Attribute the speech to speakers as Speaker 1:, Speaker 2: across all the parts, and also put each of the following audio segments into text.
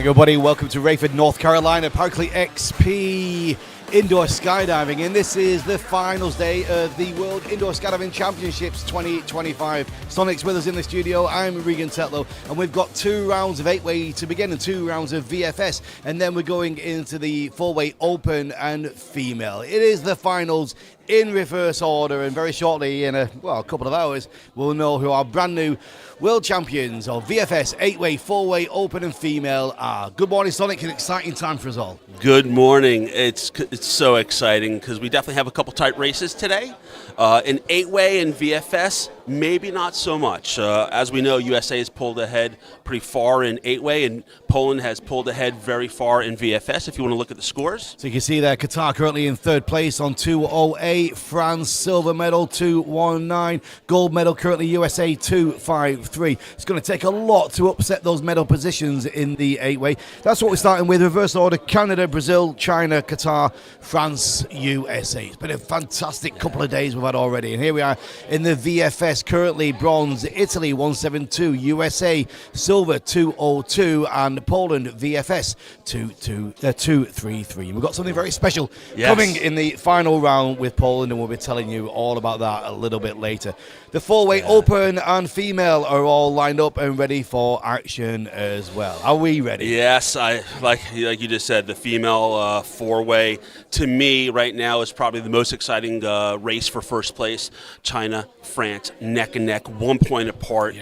Speaker 1: everybody. Welcome to Rayford, North Carolina, Paraclete XP Indoor Skydiving. And this is the finals day of the World Indoor Skydiving Championships 2025. Sonic's with us in the studio. I'm Regan Tetlow. And we've got 2 rounds of 8-way to begin and 2 rounds of VFS. And then we're going into the 4-way open and female. It is the finals in reverse order, and very shortly, in a couple of hours, we'll know who our brand new world champions of VFS 8-way, 4-way, open and female are. Good morning, Sonic. An exciting time for us all.
Speaker 2: Good morning. It's so exciting because we definitely have a couple tight races today. In 8-way and VFS, maybe not so much. As we know, USA has pulled ahead pretty far in 8-way, and Poland has pulled ahead very far in VFS, if you want to look at the scores.
Speaker 1: So you can see there, Qatar currently in 3rd place on 208, France silver medal 219, gold medal currently USA 253. It's going to take a lot to upset those medal positions in the 8-way. That's what we're starting with. Reverse order: Canada, Brazil, China, Qatar, France, USA. It's been a fantastic couple of days we've had already. And here we are in the VFS, currently bronze, Italy 172, USA silver 202, and Poland VFS 233. We've got something very special coming in the final round with Poland, and we'll be telling you all about that a little bit later. The 4-way open and female are all lined up and ready for action as well. Are we ready?
Speaker 2: Yes, like you just said, the female 4-way to me right now is probably the most exciting race for first place. China, France, neck and neck, 1 point apart.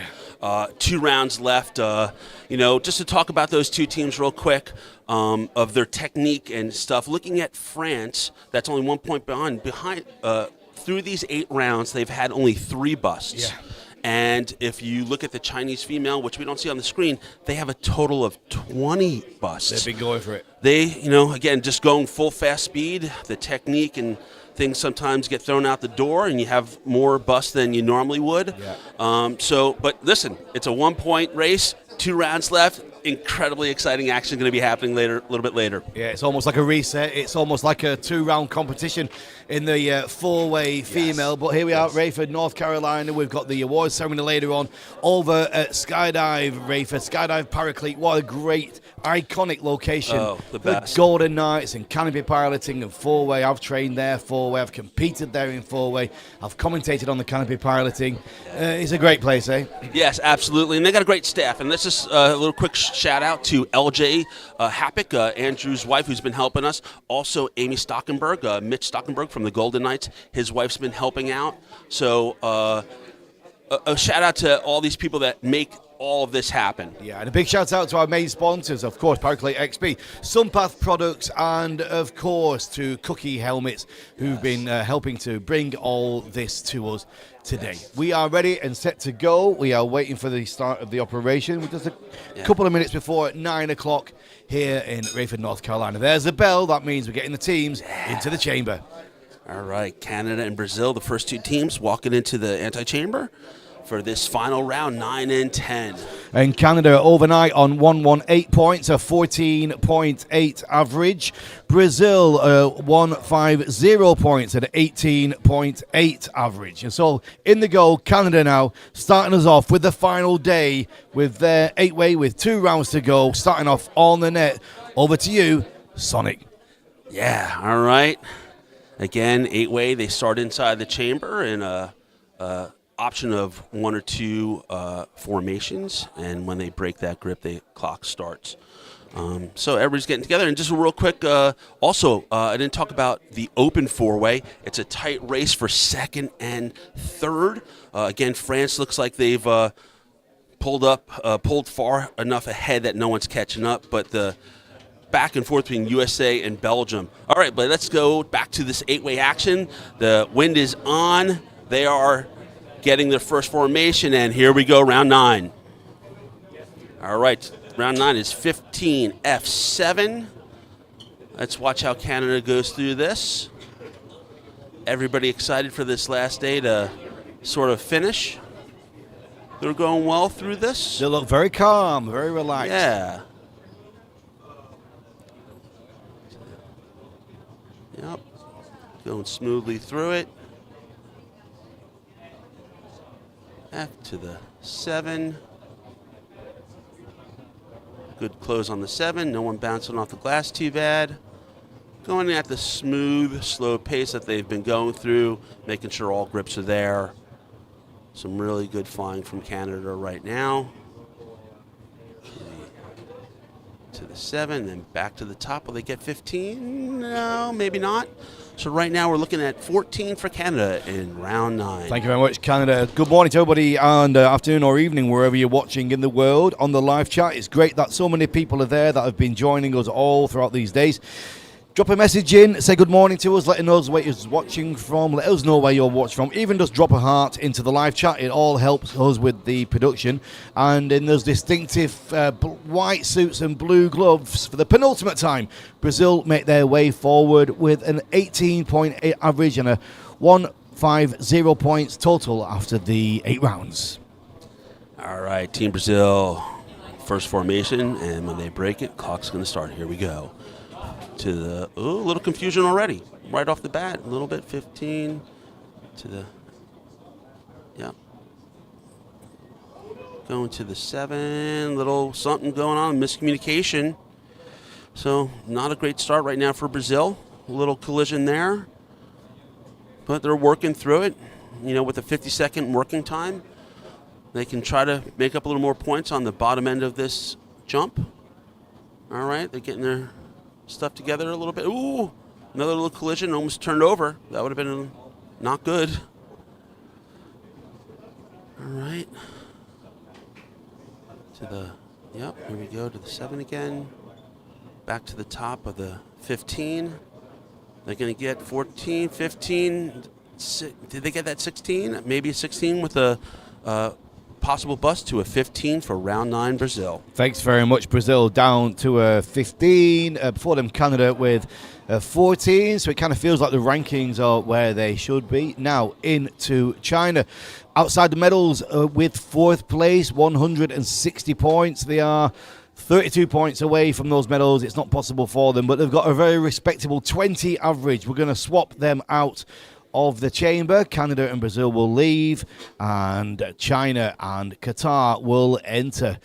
Speaker 2: 2 rounds left. Just to talk about those two teams real quick, of their technique and stuff. Looking at France, that's only 1 point behind. Through these 8 rounds, they've had only 3 busts.
Speaker 1: Yeah.
Speaker 2: And if you look at the Chinese female, which we don't see on the screen, they have a total of 20 busts.
Speaker 1: They've been going for it.
Speaker 2: They, again, just going full fast speed. The technique and things sometimes get thrown out the door, and you have more busts than you normally would.
Speaker 1: Yeah.
Speaker 2: But listen, it's a 1 point race, 2 rounds left. Incredibly exciting action going to be happening a little bit later.
Speaker 1: Yeah, it's almost like a reset. It's almost like a 2-round competition in the 4-way female. But here we are at Rayford, North Carolina. We've got the awards ceremony later on over at Skydive Rayford, Skydive Paraclete. What a great, iconic location.
Speaker 2: Oh, the best.
Speaker 1: Golden Knights and canopy piloting and 4-way. I've trained there 4-way. I've competed there in 4-way. I've commentated on the canopy piloting. It's a great place, eh?
Speaker 2: Yes, absolutely. And they got a great staff. And let's just a little quick shout out to LJ Happick, Andrew's wife, who's been helping us. Also, Amy Stockenberg, Mitch Stockenberg from the Golden Knights. His wife's been helping out. So a shout out to all these people that make all of this happen.
Speaker 1: Yeah, and a big shout out to our main sponsors, of course, Paraclete XP, Sunpath Products, and of course to Cookie Helmets, who've been helping to bring all this to us today. We are ready and set to go. We are waiting for the start of the operation. We're just a couple of minutes before 9 o'clock here in Rayford, North Carolina. There's the bell. That means we're getting the teams into the chamber. All
Speaker 2: right, Canada and Brazil, the first 2 teams walking into the antechamber for this final round, 9 and 10.
Speaker 1: And Canada overnight on 118 points, a 14.8 average. Brazil 150 points at 18.8 average. And so in the go, Canada now starting us off with the final day with their 8-way with 2 rounds to go, starting off on the net. Over to you, Sonic.
Speaker 2: Yeah, all right. Again, 8-way, they start inside the chamber in a option of 1 or 2 formations, and when they break that grip, the clock starts. So everybody's getting together. And just real quick, also, I didn't talk about the open 4-way. It's a tight race for 2nd and 3rd. Again, France looks like they've pulled far enough ahead that no one's catching up, but the back and forth between USA and Belgium. All right, but let's go back to this 8-way action. The wind is on. They are getting their first formation, and here we go, round 9. All right, round 9 is 15 F7. Let's watch how Canada goes through this. Everybody excited for this last day to sort of finish. They're going well through this.
Speaker 1: They look very calm, very relaxed.
Speaker 2: Yeah. Yep. Going smoothly through it. F to the 7. Good close on the 7. No one bouncing off the glass too bad. Going at the smooth, slow pace that they've been going through, making sure all grips are there. Some really good flying from Canada right now. To the 7, then back to the top. Will they get 15? No, maybe not. So right now we're looking at 14 for Canada in round 9.
Speaker 1: Thank you very much, Canada. Good morning to everybody, and afternoon or evening, wherever you're watching in the world on the live chat. It's great that so many people are there that have been joining us all throughout these days. Drop a message in, say good morning to us, letting us where you're watching from, let us know where you're watching from. Even just drop a heart into the live chat. It all helps us with the production. And in those distinctive white suits and blue gloves, for the penultimate time, Brazil make their way forward with an 18.8 average and a 150 points total after the 8 rounds.
Speaker 2: All right, Team Brazil, first formation, and when they break it, clock's going to start. Here we go. To the, a little confusion already, right off the bat, a little bit, 15, to the, yeah. Going to the 7, little something going on, miscommunication. So not a great start right now for Brazil. A little collision there, but they're working through it. You know, with a 50-second working time, they can try to make up a little more points on the bottom end of this jump. All right, they're getting their stuff together a little bit. Ooh, another little collision, almost turned over. That would have been not good. All right. To the, yep, here we go, to the 7 again. Back to the top of the 15. They're going to get 14, 15. Did they get that 16? Maybe a 16 with a possible bust to a 15 for round 9 Brazil.
Speaker 1: Thanks very much, Brazil, down to a 15. Before them, Canada with a 14. So it kind of feels like the rankings are where they should be. Now into China. Outside the medals with 4th place, 160 points. They are 32 points away from those medals. It's not possible for them, but they've got a very respectable 20 average. We're going to swap them out of the chamber. Canada and Brazil will leave, and China and Qatar will enter.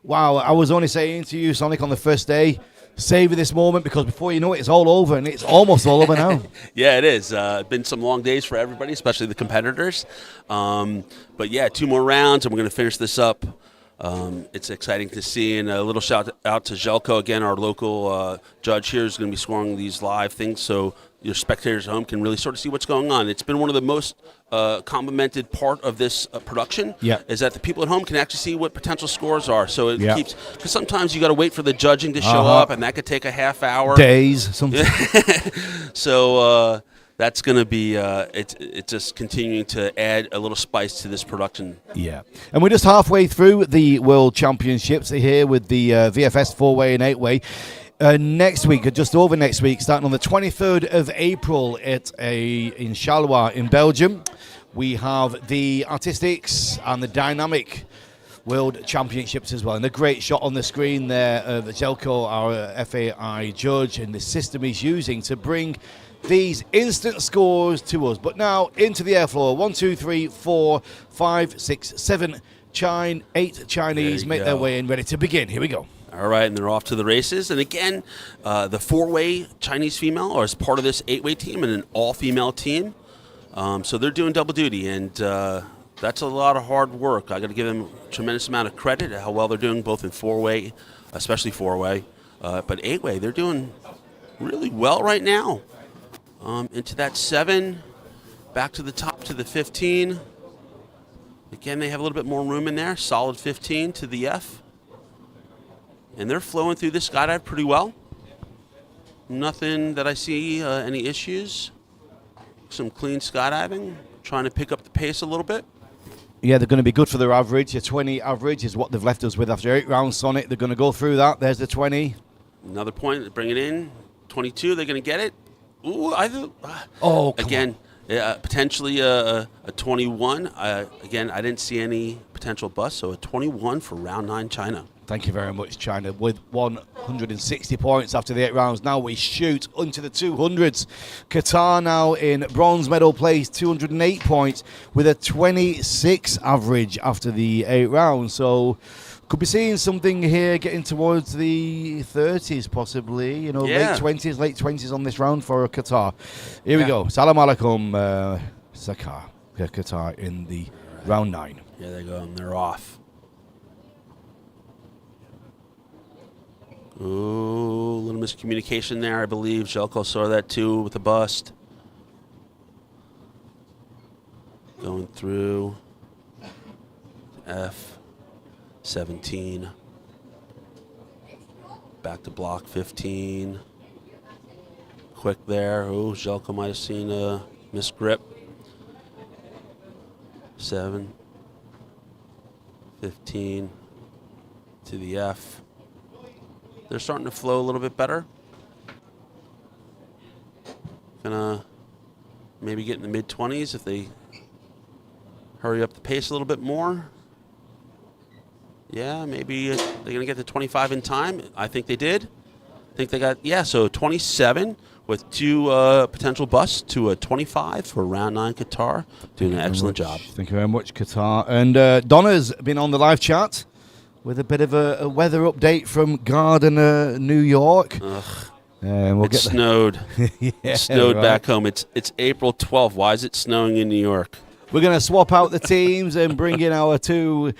Speaker 1: Wow, I was only saying to you, Sonic, on the first day, savor this moment, because before you know it, it's all over, and it's almost all over now.
Speaker 2: Yeah, it is. Been some long days for everybody, especially the competitors. But yeah, 2 more rounds, and we're going to finish this up. It's exciting to see, and a little shout out to Jelko again, our local judge here, is going to be scoring these live things, so your spectators at home can really sort of see what's going on. It's been one of the most complimented part of this production, is that the people at home can actually see what potential scores are. So it keeps, because sometimes you got to wait for the judging to show up, and that could take a half hour,
Speaker 1: days, something.
Speaker 2: So that's going to be it's just continuing to add a little spice to this production.
Speaker 1: Yeah, and we're just halfway through the World Championships here with the VFS 4-way and 8-way. Next week, or just over next week, starting on the 23rd of April in Charleroi in Belgium, we have the Artistics and the Dynamic World Championships as well. And a great shot on the screen there of Jelko, our FAI judge, and the system he's using to bring these instant scores to us. But now into the airfloor. 1, 2, 3, 4, 5, 6, 7, 8 Chinese make their way in, ready to begin. Here we go.
Speaker 2: All right, and they're off to the races. And again, the 4-way Chinese female are as part of this 8-way team and an all-female team. So they're doing double duty, and that's a lot of hard work. I got to give them a tremendous amount of credit at how well they're doing, both in 4-way, especially 4-way, but 8-way. They're doing really well right now. Into that 7, back to the top to the 15. Again, they have a little bit more room in there. Solid 15 to the F. And they're flowing through the skydive pretty well. Nothing that I see any issues. Some clean skydiving. Trying to pick up the pace a little bit.
Speaker 1: Yeah, they're going to be good for their average. A 20 average is what they've left us with after 8 rounds, Sonic. They're going to go through that. There's the 20.
Speaker 2: Another point. Bring it in. 22. They're going to get it. Ooh, again, potentially a 21. Again, I didn't see any potential bust, so a 21 for round 9 China.
Speaker 1: Thank you very much, China, with 160 points after the 8 rounds. Now we shoot into the 200s. Qatar now in bronze medal place, 208 points with a 26 average after the 8 rounds. So Could be seeing something here getting towards the 30s, possibly.
Speaker 2: Yeah.
Speaker 1: Late 20s on this round for Qatar. Here we go. Salam alaikum, Zakar, Qatar in the round 9.
Speaker 2: Here they go, and they're off. Ooh, a little miscommunication there, I believe. Jelko saw that too with the bust. Going through F17. Back to block 15. Quick there. Oh, Jelko might have seen a misgrip. 7, 15 to the F. They're starting to flow a little bit better. Gonna maybe get in the mid-20s if they hurry up the pace a little bit more. Yeah, maybe they're going to get to 25 in time. I think they did. I think they got, so 27 with 2 potential busts to a 25 for round 9 Qatar. Doing an excellent job.
Speaker 1: Thank you very much, Qatar. And Donna's been on the live chat with a bit of a weather update from Gardiner, New York.
Speaker 2: It snowed. It snowed back home. It's April 12th. Why is it snowing in New York?
Speaker 1: We're going to swap out the teams and bring in our 2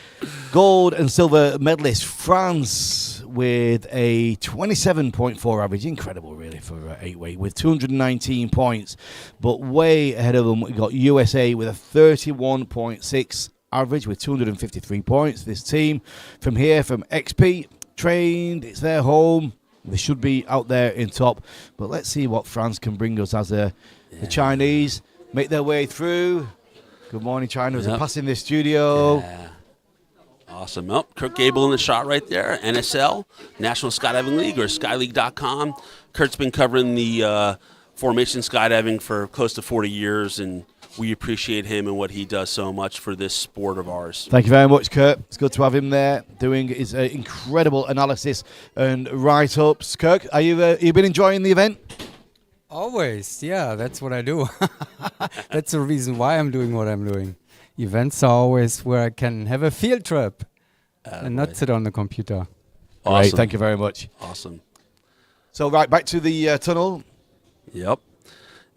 Speaker 1: gold and silver medalists. France with a 27.4 average. Incredible, really, for 8-weight with 219 points. But way ahead of them, we got USA with a 31.6 average with 253 points. This team from here, from XP, trained. It's their home. They should be out there in top. But let's see what France can bring us as the Chinese make their way through. Good morning, China. As a pass in the studio.
Speaker 2: Yeah. Awesome. Oh, Kurt Gable in the shot right there. NSL, National Skydiving League, or skyleague.com. Kurt's been covering the formation skydiving for close to 40 years, and we appreciate him and what he does so much for this sport of ours.
Speaker 1: Thank you very much, Kurt. It's good to have him there doing his incredible analysis and write-ups. Kirk, are you been enjoying the event?
Speaker 3: Always, yeah, that's what I do. That's the reason why I'm doing what I'm doing. Events are always where I can have a field trip and not sit on the computer.
Speaker 2: Awesome.
Speaker 1: Great, thank you very much.
Speaker 2: Awesome.
Speaker 1: So, right, back to the tunnel.
Speaker 2: Yep.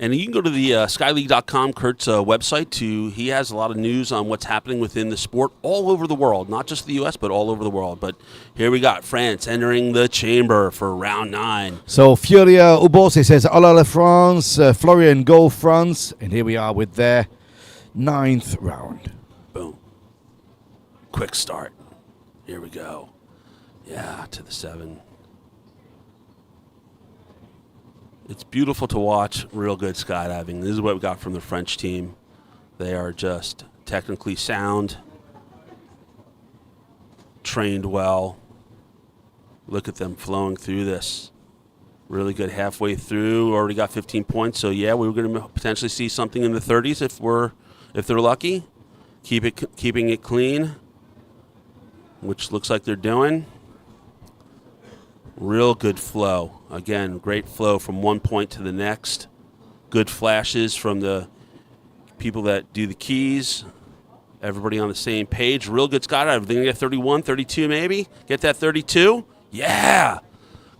Speaker 2: And you can go to the skyleague.com, Kurt's website. He has a lot of news on what's happening within the sport all over the world, not just the U.S., but all over the world. But here we got France entering the chamber for round 9.
Speaker 1: So Furia Ubose says, "Hola la France, Florian, go France." And here we are with their 9th round.
Speaker 2: Boom. Quick start. Here we go. Yeah, to the 7. It's beautiful to watch real good skydiving. This is what we got from the French team. They are just technically sound, trained well. Look at them flowing through this. Really good halfway through. Already got 15 points. So yeah, we were going to potentially see something in the 30s if they're lucky. Keeping it clean, which looks like they're doing. Real good flow. Again, great flow from one point to the next. Good flashes from the people that do the keys. Everybody on the same page. Real good skydive. They're going to get 31, 32 maybe. Get that 32? Yeah.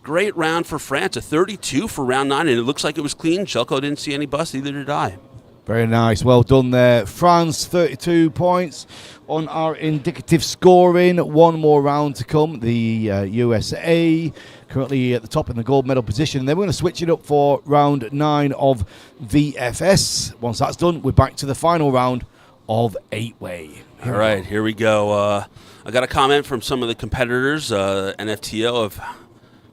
Speaker 2: Great round for France. A 32 for round 9, and it looks like it was clean. Jelko didn't see any busts, either did I.
Speaker 1: Very nice. Well done there. France, 32 points on our indicative scoring. One more round to come. The USA currently at the top in the gold medal position. And then we're going to switch it up for round 9 of VFS. Once that's done, we're back to the final round of 8-way.
Speaker 2: All right, here we go. I got a comment from some of the competitors, NFTO, of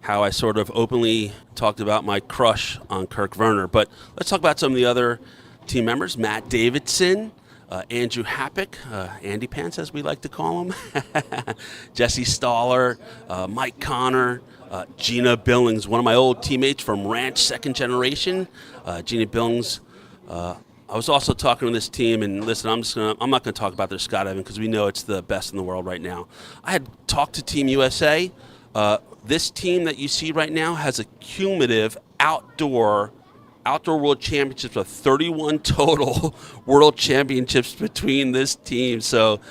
Speaker 2: how I sort of openly talked about my crush on Kirk Werner. But let's talk about some of the other team members. Matt Davidson, Andrew Happick, Andy Pants as we like to call him, Jesse Staller, Mike Connor, Gina Billings, one of my old teammates from Ranch, second generation. Gina Billings. I was also talking to this team, and listen, I'm not going to talk about their skydiving because we know it's the best in the world right now. I had talked to Team USA. This team that you see right now has a cumulative outdoor world championships of 31 total world championships between this team. So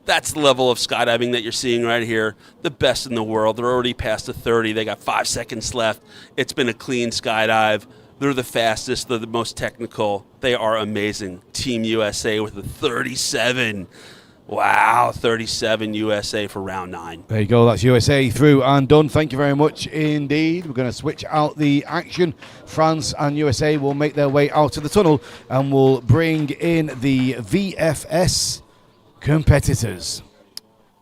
Speaker 2: That's the level of skydiving that you're seeing right here. The best in the world. They're already past the 30. They got 5 seconds left. It's been a clean skydive. They're the fastest. They're the most technical. They are amazing. Team USA with a 37. Wow, 37 USA for round 9.
Speaker 1: There you go. That's USA through and done. Thank you very much indeed. We're going to switch out the action. France and USA will make their way out of the tunnel and will bring in the VFS competitors.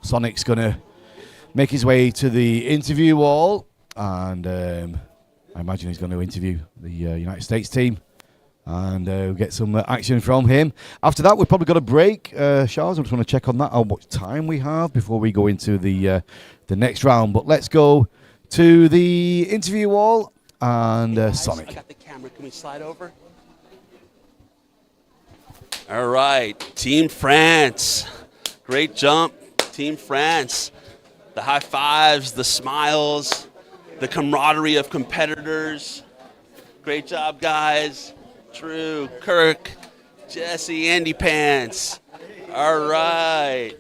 Speaker 1: Sonic's going to make his way to the interview wall, and I imagine he's going to interview the United States team, and we'll get some action from him. After that, we've probably got a break. Charles, I just want to check on that, how much time we have before we go into the next round. But let's go to the interview wall and
Speaker 2: Hey guys,
Speaker 1: Sonic.
Speaker 2: I got the camera. Can we slide over? All right, Team France. Great jump, Team France. The high fives, the smiles, the camaraderie of competitors. Great job, guys. Drew, Kirk, Jesse, Andy Pants. All right.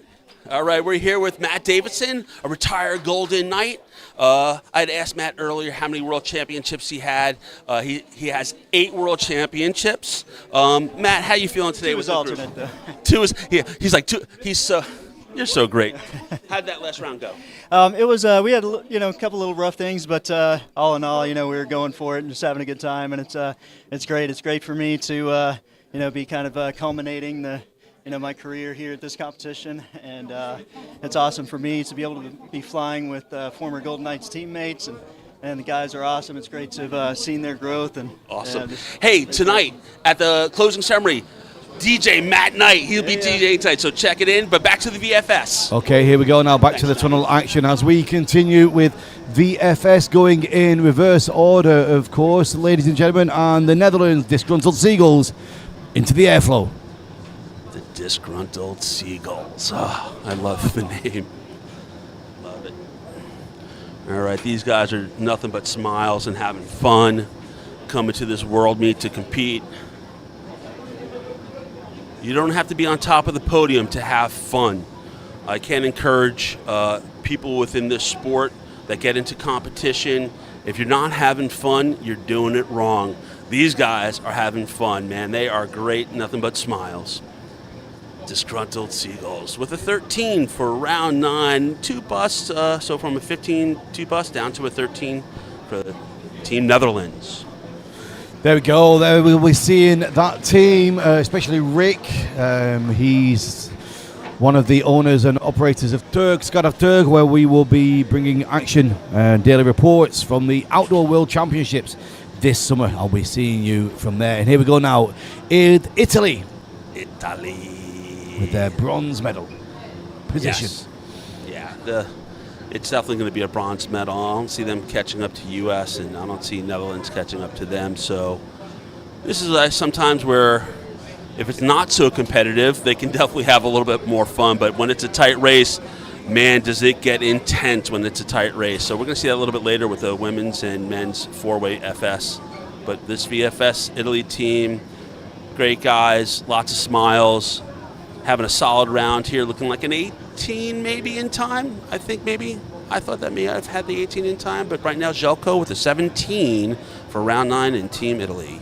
Speaker 2: All right, we're here with Matt Davidson, a retired Golden Knight. I'd asked Matt earlier how many world championships he had. He has 8 world championships. Matt, how you feeling today?
Speaker 4: Two was alternate, though.
Speaker 2: 2 is, yeah, he's like 2. He's so, you're so great. How'd that last round go?
Speaker 4: It was we had a couple little rough things, but all in all, we were going for it and just having a good time, and it's great. It's great for me to be kind of culminating the my career here at this competition, and it's awesome for me to be able to be flying with former Golden Knights teammates, and the guys are awesome. It's great to have seen their growth. And
Speaker 2: awesome. Hey, tonight at the closing ceremony, DJ Matt Knight, he'll be DJing tonight, so check it in. But back to the VFS.
Speaker 1: Okay, here we go now, back to the tunnel action as we continue with VFS going in reverse order, of course, ladies and gentlemen, and the Netherlands Disgruntled Seagulls into the airflow.
Speaker 2: The Disgruntled Seagulls. Oh, I love the name. Love it. All right, these guys are nothing but smiles and having fun, coming to this world meet to compete. You don't have to be on top of the podium to have fun. I can't encourage people within this sport that get into competition. If you're not having fun, you're doing it wrong. These guys are having fun, man. They are great, nothing but smiles. Disgruntled Seagulls with a 13 for round 9. 2 busts, so from a 15 2 bust down to a 13 for Team Netherlands.
Speaker 1: There we go. There we'll be seeing that team, especially Rick. He's one of the owners and operators of Skydive Turk, where we will be bringing action and daily reports from the Outdoor World Championships this summer. I'll be seeing you from there. And here we go now in Italy. With their bronze medal position.
Speaker 2: Yes. Yeah, it's definitely going to be a bronze medal. I don't see them catching up to U.S., and I don't see Netherlands catching up to them. So this is sometimes where if it's not so competitive, they can definitely have a little bit more fun. But when it's a tight race, man, does it get intense when it's a tight race. So we're going to see that a little bit later with the women's and men's 4-way FS. But this VFS Italy team, great guys, lots of smiles, having a solid round here, looking like an 18 maybe in time. I think maybe. I thought that may have had the 18 in time, but right now Jelko with a 17 for round 9 in Team Italy.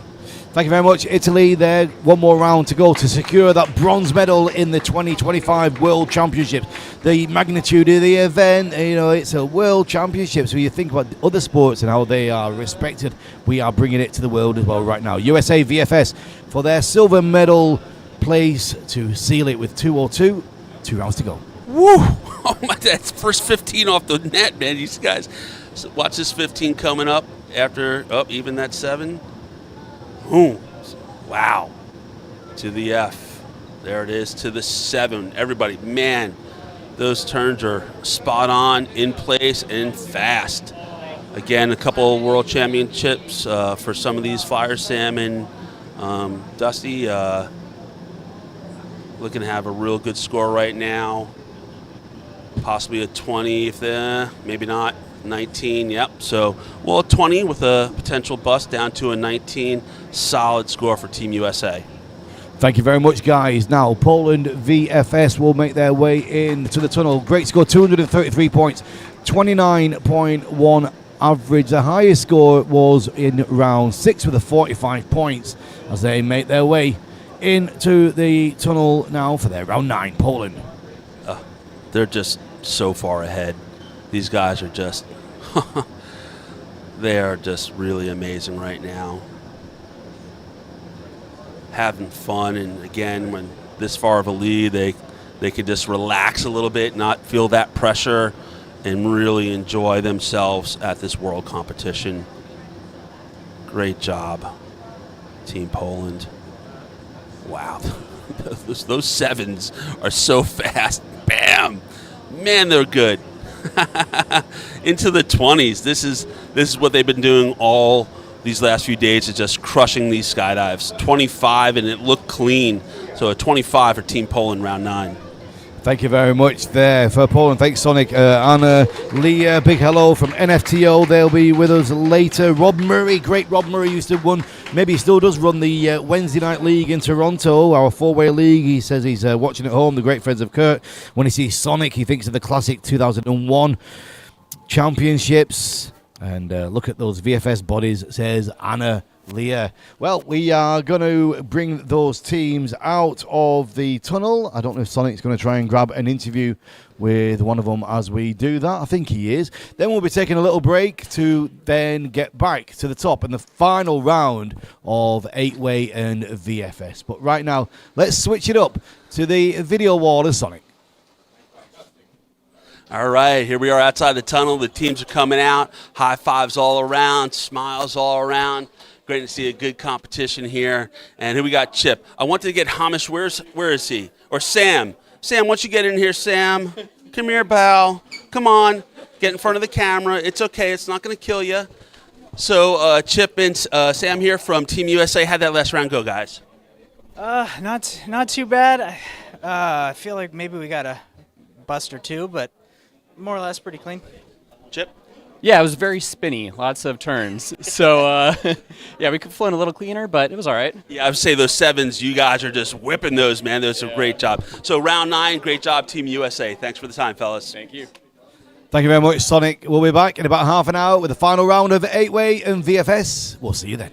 Speaker 1: Thank you very much, Italy. There, one more round to go to secure that bronze medal in the 2025 World Championships. The magnitude of the event, it's a World Championships. So you think about other sports and how they are respected. We are bringing it to the world as well right now. USA VFS for their silver medal place to seal it with 2:02. 2 rounds to go.
Speaker 2: Woo! Oh my, that's first 15 off the net, man. These guys, so watch this 15 coming up after, even that 7. Boom. Wow. To the F. There it is, to the 7. Everybody, man, those turns are spot on, in place, and fast. Again, a couple of world championships for some of these flyers. Sam and Dusty looking to have a real good score right now. Possibly a 20 if maybe not. 19, yep. So, well, 20 with a potential bust down to a 19. Solid score for Team USA.
Speaker 1: Thank you very much, guys. Now, Poland VFS will make their way into the tunnel. Great score, 233 points, 29.1 average. The highest score was in round 6 with a 45 points as they make their way into the tunnel now for their round 9, Poland.
Speaker 2: They're just so far ahead. These guys are just, they are just really amazing right now. Having fun, and again, when this far of a lead, they could just relax a little bit, not feel that pressure, and really enjoy themselves at this world competition. Great job, Team Poland. Wow, those sevens are so fast. Bam, man, they're good. Into the 20s. This is what they've been doing all these last few days, is just crushing these skydives. 25, and it looked clean. So a 25 for Team Poland, round 9.
Speaker 1: Thank you very much there for Poland. Thanks, Sonic. Anna, Leah, big hello from NFTO. They'll be with us later. Rob Murray, great Rob Murray, used to run, maybe he still does run the Wednesday night league in Toronto, our 4-way league. He says he's watching at home, the great friends of Kurt. When he sees Sonic, he thinks of the classic 2001 championships. And look at those VFS bodies, says Anna Leah. Well, we are going to bring those teams out of the tunnel. I don't know if Sonic's going to try and grab an interview with one of them as we do that. I think he is. Then we'll be taking a little break to then get back to the top in the final round of 8-way and VFS. But right now, let's switch it up to the video wall of Sonic.
Speaker 2: All right, here we are outside the tunnel. The teams are coming out. High fives all around, smiles all around. Great to see a good competition here. And here we got Chip. I wanted to get Hamish. Where is he? Or Sam. Sam, why don't you get in here, Sam? Come here, pal. Come on. Get in front of the camera. It's okay. It's not going to kill you. So Chip and Sam here from Team USA. How'd that last round go, guys?
Speaker 5: Not too bad. I feel like maybe we got a bust or two, but more or less pretty clean.
Speaker 2: Chip?
Speaker 6: Yeah, it was very spinny, lots of turns. So, yeah, we could have flown a little cleaner, but it was all right.
Speaker 2: Yeah, I would say those sevens, you guys are just whipping those, man. Those are a great job. So round 9, great job, Team USA. Thanks for the time, fellas.
Speaker 6: Thank you.
Speaker 1: Thank you very much, Sonic. We'll be back in about half an hour with the final round of 8-way and VFS. We'll see you then.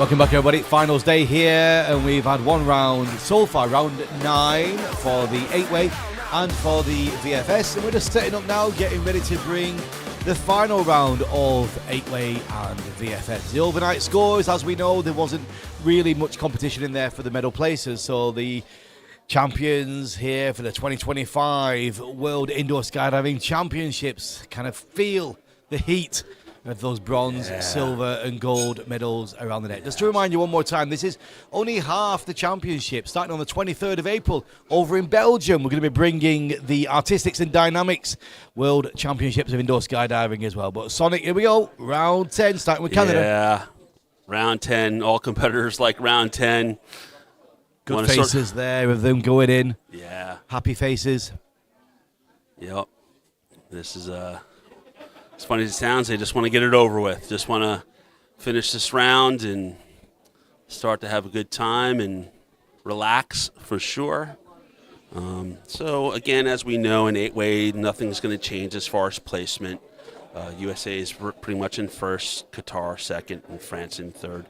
Speaker 1: Welcome back, everybody. Finals day here, and we've had one round so far, round 9 for the 8-way and for the VFS, and we're just setting up now, getting ready to bring the final round of 8-way and VFS. The overnight scores, as we know, there wasn't really much competition in there for the medal places, so the champions here for the 2025 World Indoor Skydiving Championships kind of feel the heat of those bronze, silver and gold medals around the net. Just to remind you one more time, this is only half the championship, starting on the 23rd of April over in Belgium. We're going to be bringing the Artistics and Dynamics World Championships of Indoor Skydiving as well. But Sonic, here we go, round 10, starting with Canada.
Speaker 2: Yeah, round 10, all competitors like round 10.
Speaker 1: Good faces there of them going in.
Speaker 2: Yeah.
Speaker 1: Happy faces.
Speaker 2: Yep. This is as funny as it sounds, they just want to get it over with. Just want to finish this round and start to have a good time and relax for sure. So again, as we know, in 8-way, nothing's going to change as far as placement. USA is pretty much in first, Qatar second, and France in third.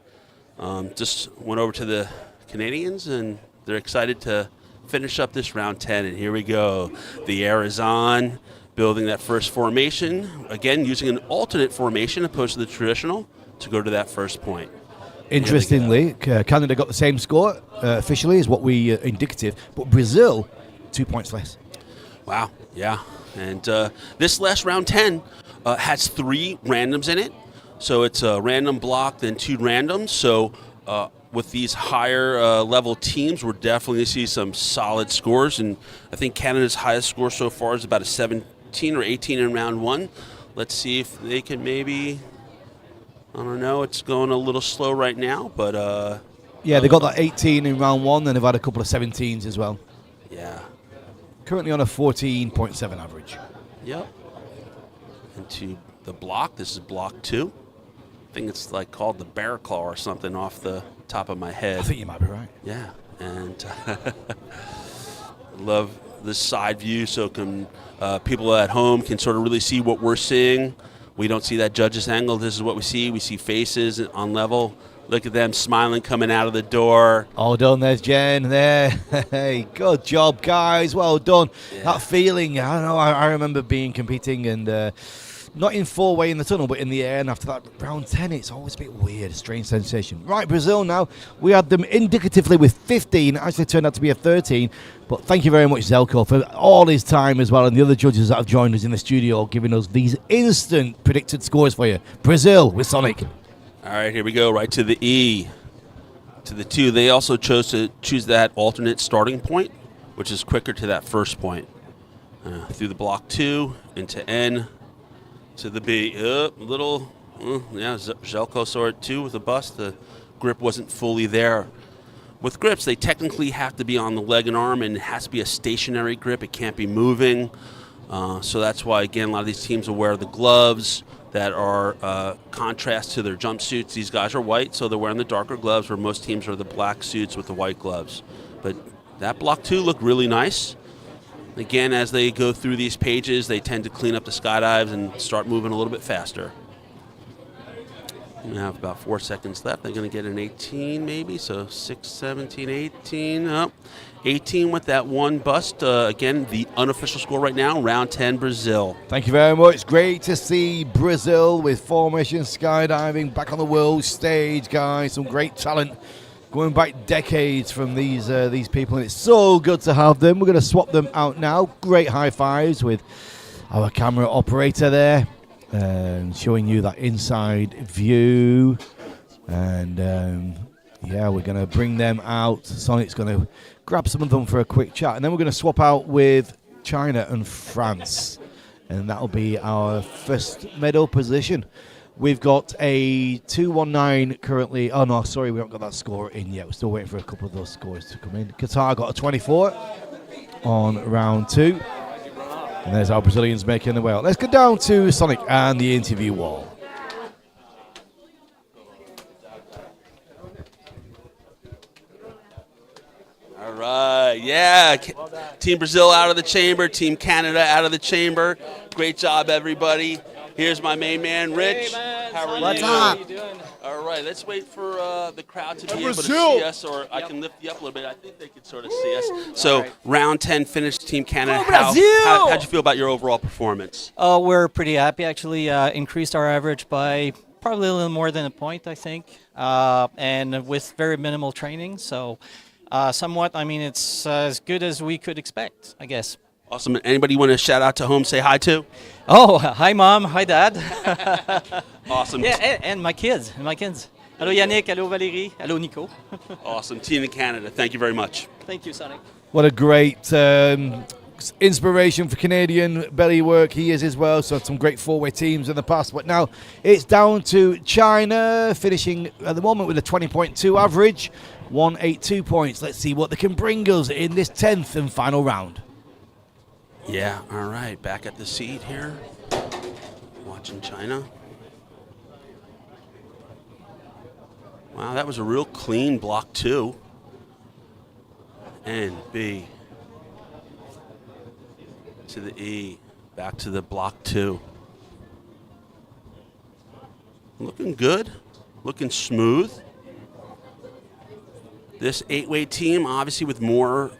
Speaker 2: Just went over to the Canadians, and they're excited to finish up this round 10. And here we go. The air is on. Building that first formation, again, using an alternate formation opposed to the traditional to go to that first point.
Speaker 1: Interestingly, Canada got the same score officially as what we indicative, but Brazil, 2 points less.
Speaker 2: Wow, yeah. And this last round 10 has 3 randoms in it. So it's a random block, then 2 randoms. So with these higher level teams, we're definitely going to see some solid scores. And I think Canada's highest score so far is about a 17 or 18 in round 1. Let's see if they can maybe, I don't know, it's going a little slow right now, but
Speaker 1: yeah, they got that 18 in round 1, and they've had a couple of 17s as well.
Speaker 2: Yeah.
Speaker 1: Currently on a 14.7 average.
Speaker 2: Yep. Into the block. This is block 2. I think it's like called the bear claw or something off the top of my head.
Speaker 1: I think you might be right.
Speaker 2: Yeah, and love this side view so can people at home can sort of really see what we're seeing. We don't see that judge's angle. This is what we see. We see faces on level. Look at them smiling coming out of the door.
Speaker 1: All done. There's Jen there. Hey, good job, guys. Well done.
Speaker 2: Yeah.
Speaker 1: That feeling, I don't know, I remember competing and not in 4-way in the tunnel, but in the air. And after that, round 10, it's always a bit weird, a strange sensation. Right, Brazil now. We had them indicatively with 15. Actually turned out to be a 13. But thank you very much, Zelko, for all his time as well, and the other judges that have joined us in the studio, giving us these instant predicted scores for you. Brazil with Sonic.
Speaker 2: All right, here we go. Right to the E. To the 2. They also chose to choose that alternate starting point, which is quicker to that first point. Through the block 2, into N. To the B, little, Zelko saw it too with the bust. The grip wasn't fully there. With grips, they technically have to be on the leg and arm, and it has to be a stationary grip. It can't be moving. So that's why, again, a lot of these teams will wear the gloves that are contrast to their jumpsuits. These guys are white, so they're wearing the darker gloves, where most teams are the black suits with the white gloves. But that block 2 looked really nice. Again, as they go through these pages, they tend to clean up the skydives and start moving a little bit faster. We have about 4 seconds left. They're going to get an 18 maybe, so 6, 17, 18. Oh, 18 with that one bust. Again, the unofficial score right now, round 10, Brazil.
Speaker 1: Thank you very much. Great to see Brazil with formation skydiving back on the world stage, guys. Some great talent. Going back decades from these people, and it's so good to have them. We're going to swap them out now. Great high fives with our camera operator there, showing you that inside view. And yeah, we're going to bring them out. Sonic's going to grab some of them for a quick chat, and then we're going to swap out with China and France, and that'll be our first medal position. We've got a 219 currently. Oh, no, sorry, we haven't got that score in yet. We're still waiting for a couple of those scores to come in. Qatar got a 24 on round 2. And there's our Brazilians making the way out. Let's go down to Sonic and the interview wall.
Speaker 2: All right, yeah. Team Brazil out of the chamber. Team Canada out of the chamber. Great job, everybody. Here's my main man, Rich.
Speaker 7: Hey, man.
Speaker 2: How are
Speaker 7: What's
Speaker 2: you?
Speaker 7: up?
Speaker 2: All right, let's wait for the crowd to be able to
Speaker 7: Brazil.
Speaker 2: see us, or I can lift you up a little bit. I think they could sort of see us. So, round 10 finished, Team Canada.
Speaker 7: Go Brazil!
Speaker 2: How'd you feel about your overall performance?
Speaker 8: We're pretty happy. Actually, increased our average by probably a little more than a point, I think, and with very minimal training. So, somewhat, I mean, it's as good as we could expect, I guess.
Speaker 2: Awesome. Anybody want to shout out to home, say hi to?
Speaker 8: Oh, hi, Mom. Hi, Dad.
Speaker 2: Awesome.
Speaker 8: Yeah, and my kids. Hello, Yannick. Hello, Valérie. Hello, Nico.
Speaker 2: Awesome. Team in Canada, thank you very much.
Speaker 8: Thank you, Sonic.
Speaker 1: What a great inspiration for Canadian belly work he is as well. So some great four-way teams in the past. But now it's down to China, finishing at the moment with a 20.2 average, 182 points. Let's see what they can bring us in this 10th and final round.
Speaker 2: Yeah, all right. Back at the seat here. Watching China. Wow, that was a real clean block 2. And B. To the E. Back to the block 2. Looking good. Looking smooth. This 8-way team, obviously with more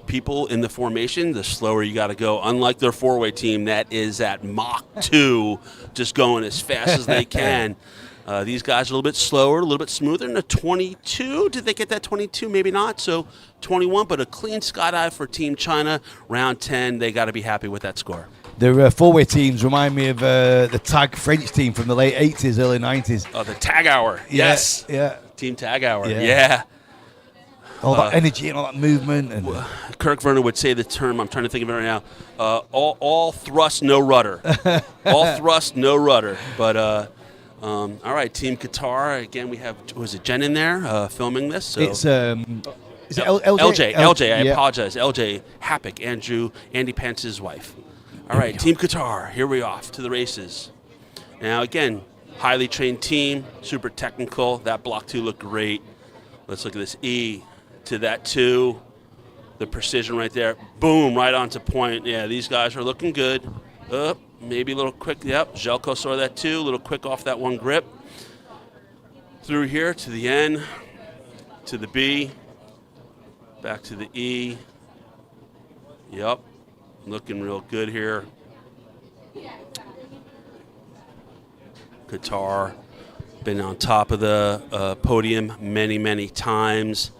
Speaker 2: people in the formation, the slower you got to go. Unlike their 4-way team that is at Mach 2, just going as fast as they can. These guys are a little bit slower, a little bit smoother than a 22. Did they get that 22? Maybe not. So 21, but a clean skydive for Team China. Round 10, they got to be happy with that score.
Speaker 1: Their four-way teams remind me of the tag French team from the late 80s, early 90s.
Speaker 2: Oh, the tag hour. Yes.
Speaker 1: Yeah.
Speaker 2: Team tag hour.
Speaker 1: Yeah.
Speaker 2: Yeah.
Speaker 1: All that energy and all that movement. And
Speaker 2: Kirk Verner would say the term, I'm trying to think of it right now, all thrust, no rudder. All thrust, no rudder. But, all right, Team Qatar. Again, we have, was it Jen in there filming this? So.
Speaker 1: It's, is it LJ?
Speaker 2: LJ, I
Speaker 1: yeah.
Speaker 2: apologize. LJ Happick, Andy Pence's wife. All right, Team Qatar, here we off to the races. Now, again, highly trained team, super technical. That block 2 looked great. Let's look at this E to that 2. The precision right there. Boom, right onto point. Yeah, these guys are looking good. Maybe a little quick. Yep, Jelko saw that too. A little quick off that one grip. Through here to the N, to the B, back to the E. Yep, looking real good here. Qatar, been on top of the podium many, many times.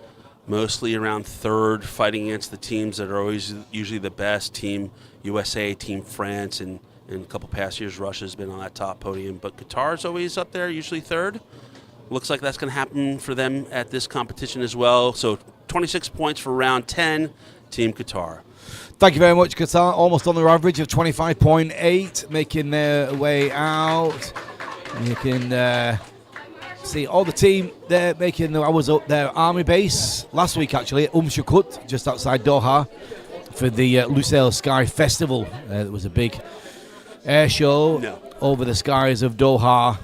Speaker 2: Mostly around third, fighting against the teams that are always usually the best. Team USA, Team France, and in a couple past years, Russia's been on that top podium. But Qatar's always up there, usually third. Looks like that's going to happen for them at this competition as well. So 26 points for round 10, Team Qatar.
Speaker 1: Thank you very much, Qatar. Almost on their average of 25.8, making their way out. You can see all the team there making I was up their army base last week actually at Shukut, just outside Doha, for the Lusail Sky Festival. There was a big air show over the skies of Doha.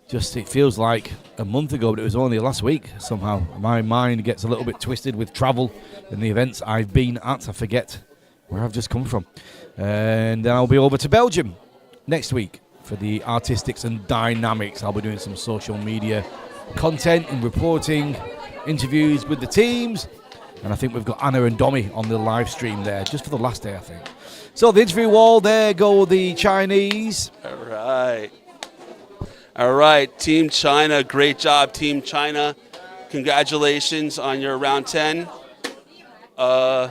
Speaker 1: Just it feels like a month ago, but it was only last week somehow. My mind gets a little bit twisted with travel and the events I've been at. I forget where I've just come from. And then I'll be over to Belgium next week for the artistics and dynamics. I'll be doing some social media content and reporting, interviews with the teams. And I think we've got Anna and Domi on the live stream there, just for the last day, I think. So the interview wall, there go the Chinese.
Speaker 2: All right. All right, Team China, great job, Team China. Congratulations on your round 10. All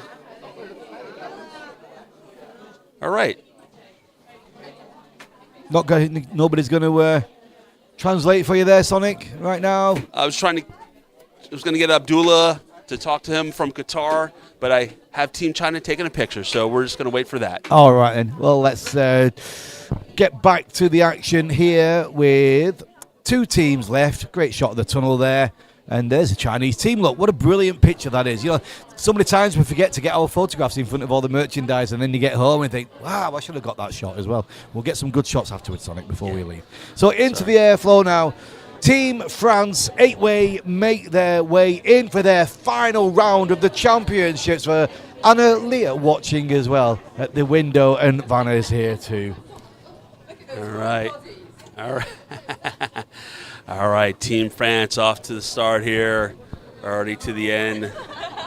Speaker 2: right.
Speaker 1: Nobody's going to translate for you there, Sonic, right now.
Speaker 2: I was going to get Abdullah to talk to him from Qatar, but I have Team China taking a picture, so we're just going to wait for that.
Speaker 1: All right, then. Well, let's get back to the action here with 2 teams left. Great shot of the tunnel there. And there's a Chinese team. Look, what a brilliant picture that is. You know, so many times we forget to get our photographs in front of all the merchandise, and then you get home and think, wow, I should have got that shot as well. We'll get some good shots afterwards, Sonic, before we leave. So into the airflow now. Team France, 8-way, make their way in for their final round of the championships. For Anna Leah watching as well at the window, and Vanna's here too.
Speaker 2: All right. All right. All right, Team France off to the start here, already to the end.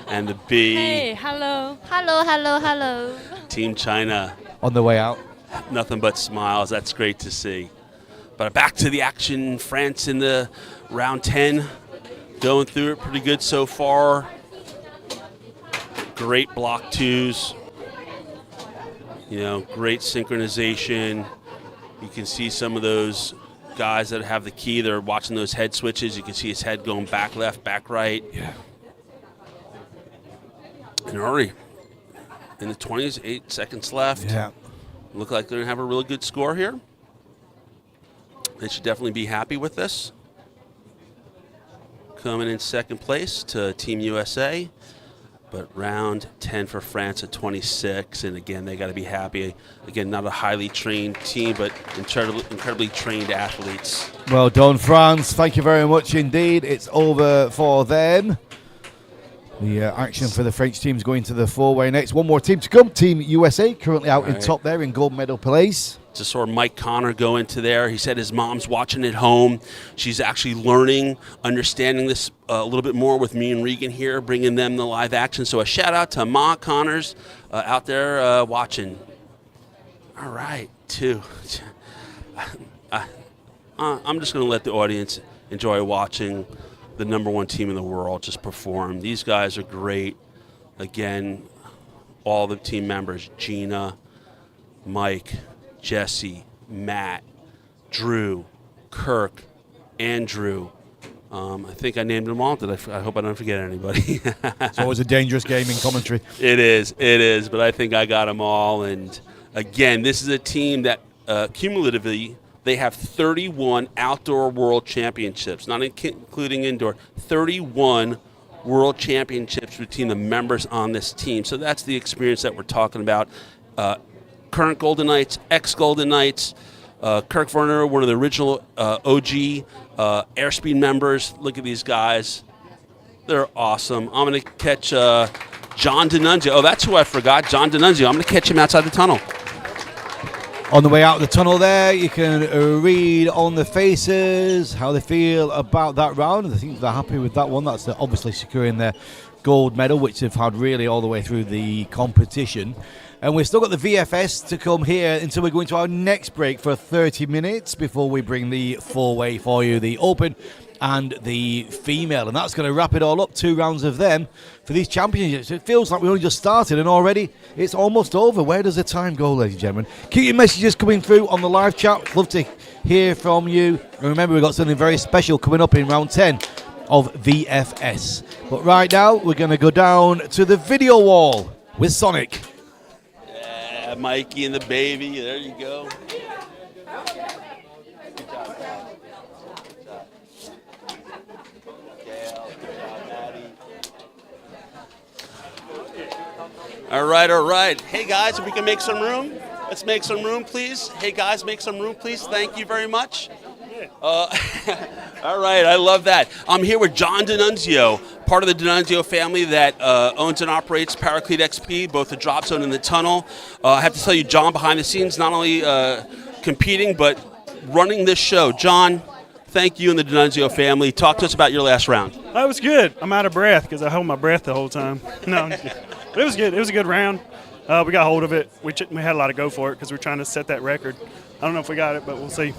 Speaker 2: And the B.
Speaker 7: Hey, hello. Hello, hello, hello.
Speaker 2: Team China.
Speaker 1: On the way out.
Speaker 2: Nothing but smiles. That's great to see. But back to the action. France in the round 10. Going through it pretty good so far. Great block twos. You know, great synchronization. You can see some of those guys that have the key. They're watching those head switches. You can see his head going back left, back right.
Speaker 1: Yeah.
Speaker 2: And already in the 20s, 8 seconds left.
Speaker 1: Yeah.
Speaker 2: Look like they're going to have a really good score here. They should definitely be happy with this. Coming in second place to Team USA. But round 10 for France at 26. And again, they got to be happy. Again, not a highly trained team, but incredibly trained athletes.
Speaker 1: Well done, France. Thank you very much indeed. It's over for them. The action for the French team's going to the four-way next. One more team to come. Team USA currently out in top there in gold medal place.
Speaker 2: Just saw Mike Connor go into there. He said his mom's watching at home. She's actually learning, understanding this a little bit more with me and Regan here, bringing them the live action. So a shout out to Ma Connors out there watching. All right, I'm just going to let the audience enjoy watching the #1 team in the world just perform. These guys are great. Again, all the team members, Gina, Mike, Jesse, Matt, Drew, Kirk, Andrew. I think I named them all. I hope I don't forget anybody.
Speaker 1: It's always a dangerous game in commentary.
Speaker 2: It is, but I think I got them all. And again, this is a team that cumulatively, they have 31 outdoor world championships, not including indoor, 31 world championships between the members on this team. So that's the experience that we're talking about. Current Golden Knights, ex-Golden Knights, Kirk Werner, one of the original OG Airspeed members. Look at these guys. They're awesome. I'm going to catch John D'Annunzio. Oh, that's who I forgot, John D'Annunzio. I'm going to catch him outside the tunnel.
Speaker 1: On the way out of the tunnel there, you can read on the faces how they feel about that round. I think they're happy with that one. That's obviously securing their gold medal, which they've had really all the way through the competition. And we've still got the VFS to come here until we go into our next break for 30 minutes before we bring the four-way for you, the open and the female. And that's going to wrap it all up. 2 rounds of them for these championships. It feels like we only just started and already it's almost over. Where does the time go, ladies and gentlemen? Keep your messages coming through on the live chat. Love to hear from you. And remember, we've got something very special coming up in round 10 of VFS. But right now, we're going to go down to the video wall with Sonic.
Speaker 2: Yeah, Mikey and the baby. There you go. All right. Hey, guys, if we can make some room. Let's make some room, please. Hey, guys, make some room, please. Thank you very much. All right, I love that. I'm here with John D'Annunzio, part of the D'Annunzio family that owns and operates Paraclete XP, both the drop zone and the tunnel. I have to tell you, John, behind the scenes, not only competing, but running this show. John, thank you and the D'Annunzio family. Talk to us about your last round.
Speaker 9: That was good. I'm out of breath because I held my breath the whole time. No, I'm just kidding. But it was good. It was a good round. We got hold of it. We had a lot to go for it because we're trying to set that record. I don't know if we got it, but we'll see.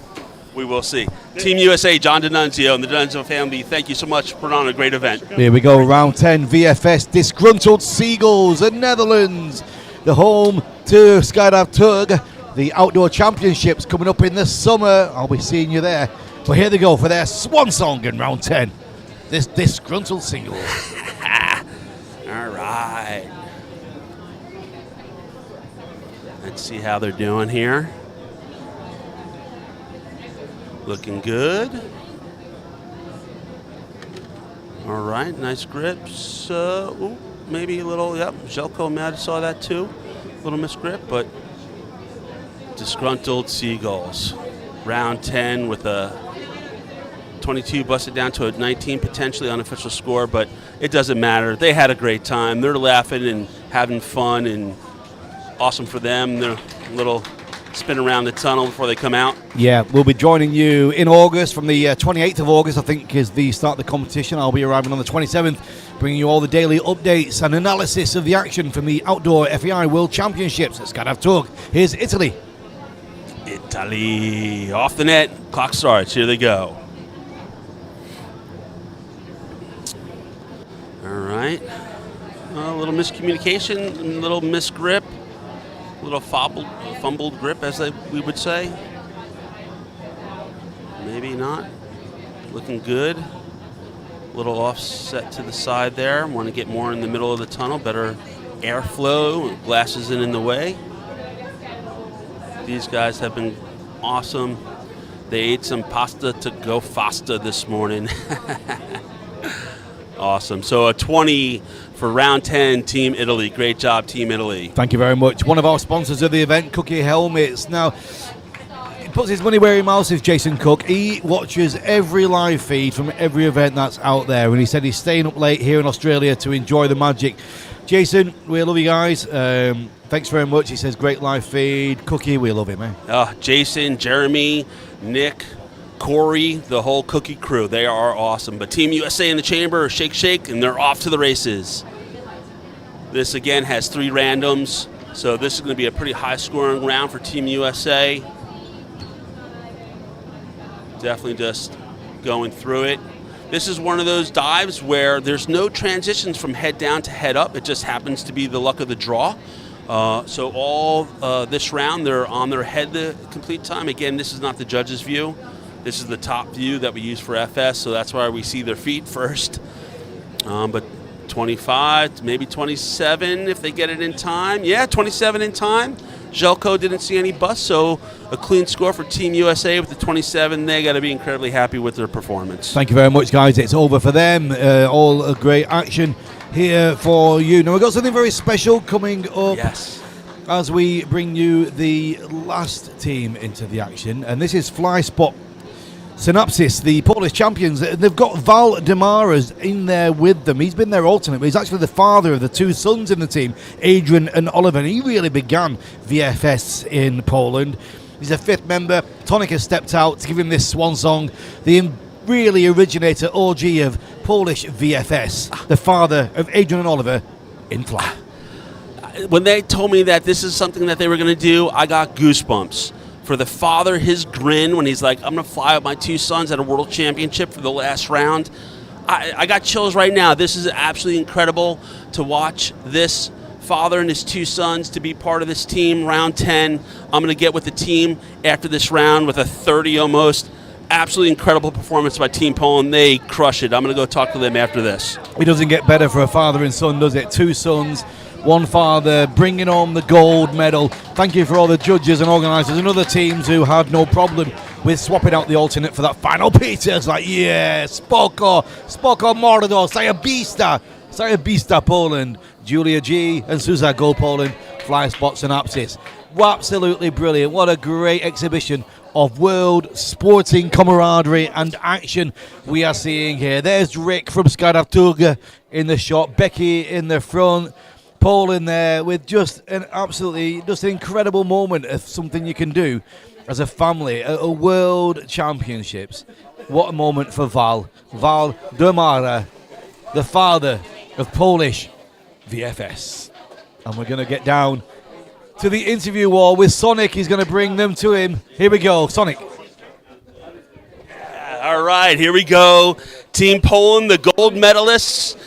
Speaker 2: We will see. Team USA, John D'Annunzio and the D'Annunzio family, thank you so much for putting on a great event.
Speaker 1: Here we go, round 10 VFS, Disgruntled Seagulls, the Netherlands, the home to Skydive Tug, the outdoor championships coming up in the summer. I'll be seeing you there. But here they go for their swan song in round 10, this Disgruntled Seagulls.
Speaker 2: All right. Let's see how they're doing here. Looking good. All right, nice grips. Maybe a little, yep, Jelko Med saw that too. A little misgrip, but Disgruntled Seagulls. Round 10 with a 22 busted down to a 19, potentially unofficial score, but it doesn't matter. They had a great time. They're laughing and having fun, and awesome for them. They're little spin around the tunnel before they come out.
Speaker 1: Yeah, we'll be joining you in August. From the 28th of August, I think, is the start of the competition. I'll be arriving on the 27th, bringing you all the daily updates and analysis of the action from the Outdoor FAI World Championships at Skydive Tour. Here's Italy.
Speaker 2: Italy off the net. Clock starts. Here they go. All right. A little miscommunication, a little misgrip, a little fumbled grip, as we would say. Maybe not. Looking good. A little offset to the side there. Want to get more in the middle of the tunnel. Better airflow. Glasses in the way. These guys have been awesome. They ate some pasta to go faster this morning. Awesome. So a 20 for round 10, Team Italy. Great job, Team Italy.
Speaker 1: Thank you very much. One of our sponsors of the event, Cookie Helmets. Now, he puts his money where he mouths is Jason Cook. He watches every live feed from every event that's out there, and he said he's staying up late here in Australia to enjoy the magic. Jason, we love you guys. Thanks very much. He says great live feed. Cookie, we love him, man.
Speaker 2: Jason, Jeremy, Nick, Corey, the whole Cookie crew. They are awesome. But Team USA in the chamber, shake, shake, and they're off to the races. This, again, has 3 randoms. So this is going to be a pretty high-scoring round for Team USA. Definitely just going through it. This is one of those dives where there's no transitions from head down to head up. It just happens to be the luck of the draw. So all this round, they're on their head the complete time. Again, this is not the judge's view. This is the top view that we use for FS, so that's why we see their feet first. But 25, maybe 27 if they get it in time. Yeah, 27 in time. Jelko didn't see any busts, so a clean score for Team USA with the 27. They got to be incredibly happy with their performance.
Speaker 1: Thank you very much, guys. It's over for them. All a great action here for you. Now, we've got something very special coming up.
Speaker 2: Yes.
Speaker 1: As we bring you the last team into the action, and this is Fly Spot Synopsis, the Polish champions. They've got Val Demaras in there with them. He's been their alternate, but he's actually the father of the 2 sons in the team, Adrian and Oliver. And he really began VFS in Poland. He's a 5th member. Tonic has stepped out to give him this swan song. The really originator OG of Polish VFS, the father of Adrian and Oliver in fly.
Speaker 2: When they told me that this is something that they were going to do, I got goosebumps. For the father, his grin when he's like, I'm going to fly with my 2 sons at a world championship for the last round. I got chills right now. This is absolutely incredible to watch this father and his 2 sons to be part of this team. Round 10, I'm going to get with the team after this round with a 30 almost. Absolutely incredible performance by Team Poland. They crush it. I'm going to go talk to them after this.
Speaker 1: It doesn't get better for a father and son, does it? 2 sons, 1 father, bringing home the gold medal. Thank you for all the judges and organisers and other teams who had no problem with swapping out the alternate for that final. Peter's like, yeah, Spoko Mordor, Saja Bista Poland, Julia G and Suza Go Poland, Fly Spot Synopsis. Absolutely brilliant. What a great exhibition of world sporting camaraderie and action we are seeing here. There's Rick from Skydive Tour in the shot, Becky in the front, Paul in there with just an incredible moment of something you can do as a family at a World Championships. What a moment for Val Demara, the father of Polish VFS. And we're going to get down to the interview wall with Sonic. He's going to bring them to him. Here we go, Sonic.
Speaker 2: All right, here we go. Team Poland, the gold medalists.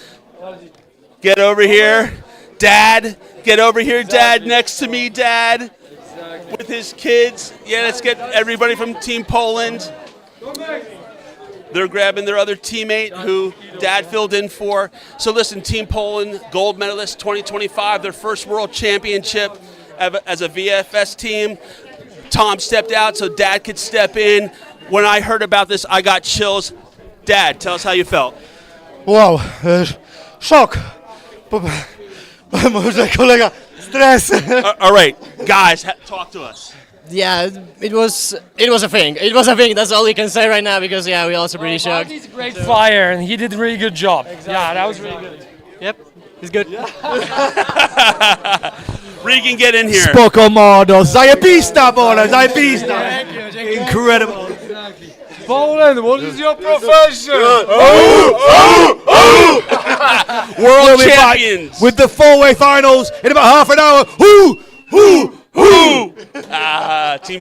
Speaker 2: Get over here. Dad, get over here, Dad. Next to me, Dad. With his kids. Yeah, let's get everybody from Team Poland. They're grabbing their other teammate who Dad filled in for. So listen, Team Poland, gold medalist 2025, their first world championship as a VFS team. Tom stepped out so Dad could step in. When I heard about this, I got chills. Dad, tell us how you felt.
Speaker 10: Wow, shock. Może kolega, stres.
Speaker 2: All right, guys, talk to us.
Speaker 11: Yeah, it was a thing. It was a thing. That's all we can say right now because we also pretty shocked.
Speaker 12: He's a great flyer and he did a really good job. Exactly. Yeah, that was really good.
Speaker 11: Yep, he's good.
Speaker 2: Regan, get in here.
Speaker 1: Spoko modo, zajebista, bola, zajebista. Incredible.
Speaker 12: Poland, what is your profession?
Speaker 2: World
Speaker 1: We'll be back
Speaker 2: champions.
Speaker 1: with the 4-way finals in about half an hour.
Speaker 2: Team.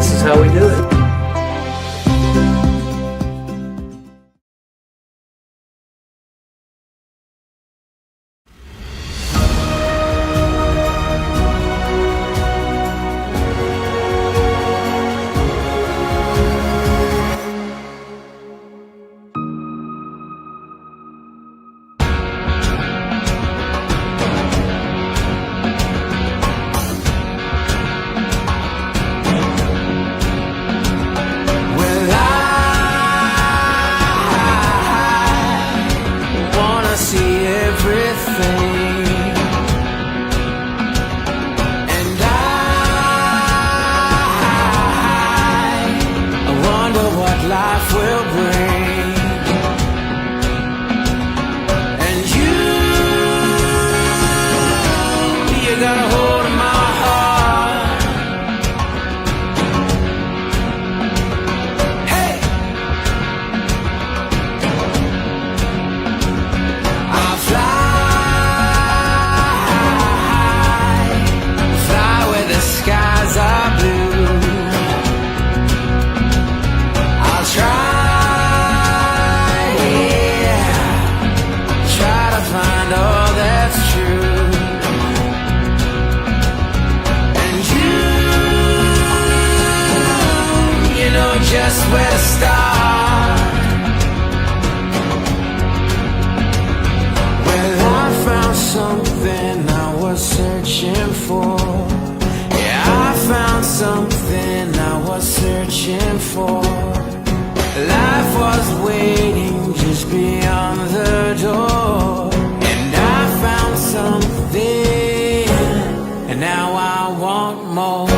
Speaker 13: This is how we do it.
Speaker 14: Just where to start. Well, I found something I was searching for. Yeah, I found something I was searching for. Life was waiting just beyond the door, and I found something, and now I want more.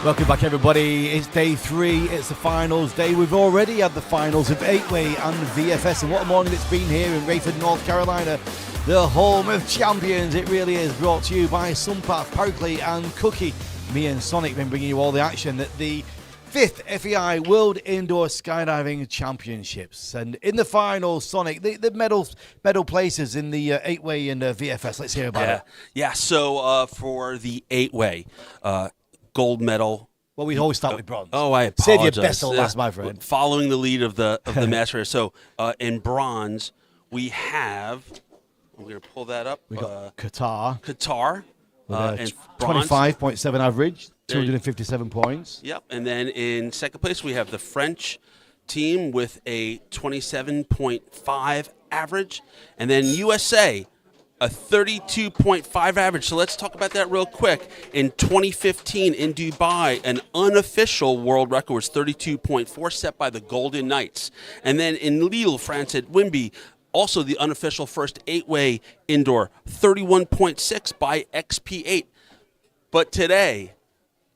Speaker 1: Welcome back, everybody. It's day 3. It's the finals day. We've already had the finals of 8-way and VFS, and what a morning it's been here in Rayford, North Carolina, the home of champions. It really is. Brought to you by Sunpath, Paraclete and Cookie. Me and Sonic been bringing you all the action at the 5th FAI World Indoor Skydiving Championships. And in the finals, Sonic, the medal places in the 8-way and VFS. Let's hear about it.
Speaker 2: Yeah, so for the 8-way, gold medal.
Speaker 1: Well, we always start with bronze.
Speaker 2: Oh, I apologize.
Speaker 1: Save your best till last, my friend.
Speaker 2: Following the lead of the master. So in bronze, we have. I'm going to pull that up.
Speaker 1: We got Qatar.
Speaker 2: And
Speaker 1: 25.7 average, 257 points.
Speaker 2: Yep. And then in second place, we have the French team with a 27.5 average, and then USA. A 32.5 average. So let's talk about that real quick. In 2015 in Dubai, an unofficial world record was 32.4 set by the Golden Knights. And then in Lille, France at Wimby, also the unofficial first 8-way indoor, 31.6 by XP8. But today...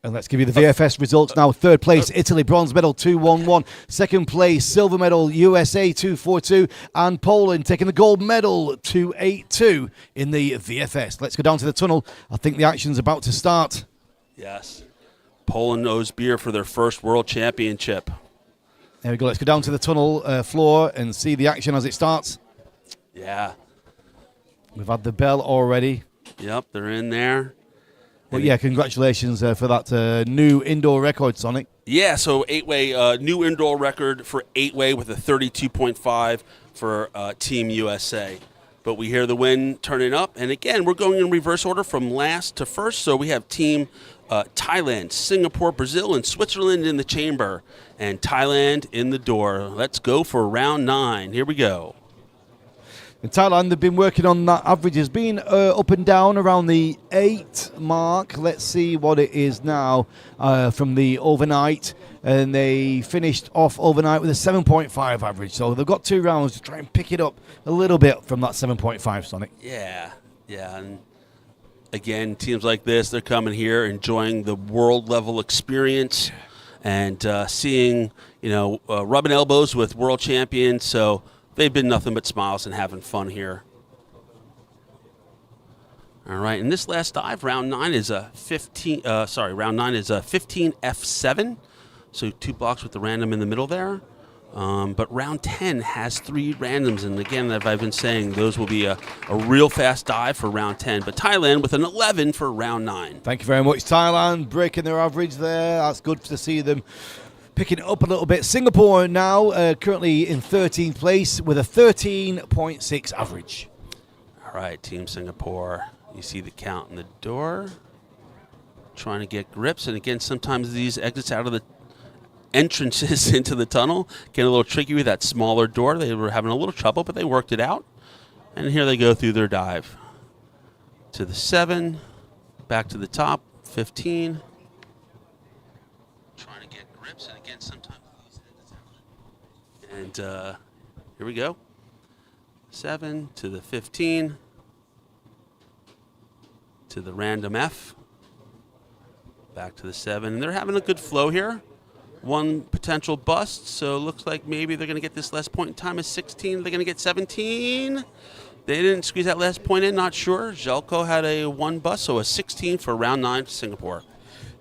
Speaker 1: And let's give you the VFS results now. Third place, Italy, bronze medal, 211. Second place, silver medal, USA, 242. And Poland taking the gold medal, 282 in the VFS. Let's go down to the tunnel. I think the action's about to start.
Speaker 2: Yes. Poland owes beer for their first world championship.
Speaker 1: There we go. Let's go down to the tunnel floor and see the action as it starts.
Speaker 2: Yeah.
Speaker 1: We've had the bell already.
Speaker 2: Yep, they're in there.
Speaker 1: Well, yeah, congratulations for that new indoor record, Sonic.
Speaker 2: Yeah, so 8-way, new indoor record for 8-way with a 32.5 for Team USA. But we hear the wind turning up. And again, we're going in reverse order from last to first. So we have Team Thailand, Singapore, Brazil, and Switzerland in the chamber. And Thailand in the door. Let's go for round 9. Here we go.
Speaker 1: In Thailand, they've been working on that average. It's been up and down around the 8 mark. Let's see what it is now from the overnight. And they finished off overnight with a 7.5 average. So they've got 2 rounds to try and pick it up a little bit from that 7.5, Sonic.
Speaker 2: Yeah. And again, teams like this, they're coming here, enjoying the world-level experience and seeing, rubbing elbows with world champions. So they've been nothing but smiles and having fun here. All right, and this last dive, round 9 is a 15. Round 9 is a 15 F7, so 2 blocks with the random in the middle there. But round 10 has 3 randoms, and again, as I've been saying, those will be a real fast dive for round 10. But Thailand with an 11 for round 9.
Speaker 1: Thank you very much, Thailand, breaking their average there. That's good to see them picking it up a little bit. Singapore now currently in 13th place with a 13.6 average.
Speaker 2: All right, Team Singapore. You see the count in the door. Trying to get grips. And again, sometimes these exits out of the entrances into the tunnel get a little tricky with that smaller door. They were having a little trouble, but they worked it out. And here they go through their dive. To the 7. Back to the top. 15. And again, sometimes and here we go. 7 to the 15 to the random F. Back to the 7. And they're having a good flow here. 1 potential bust, so it looks like maybe they're going to get this last point in time as 16. They're going to get 17. They didn't squeeze that last point in, not sure. Jelko had a 1 bust, so a 16 for round 9 for Singapore.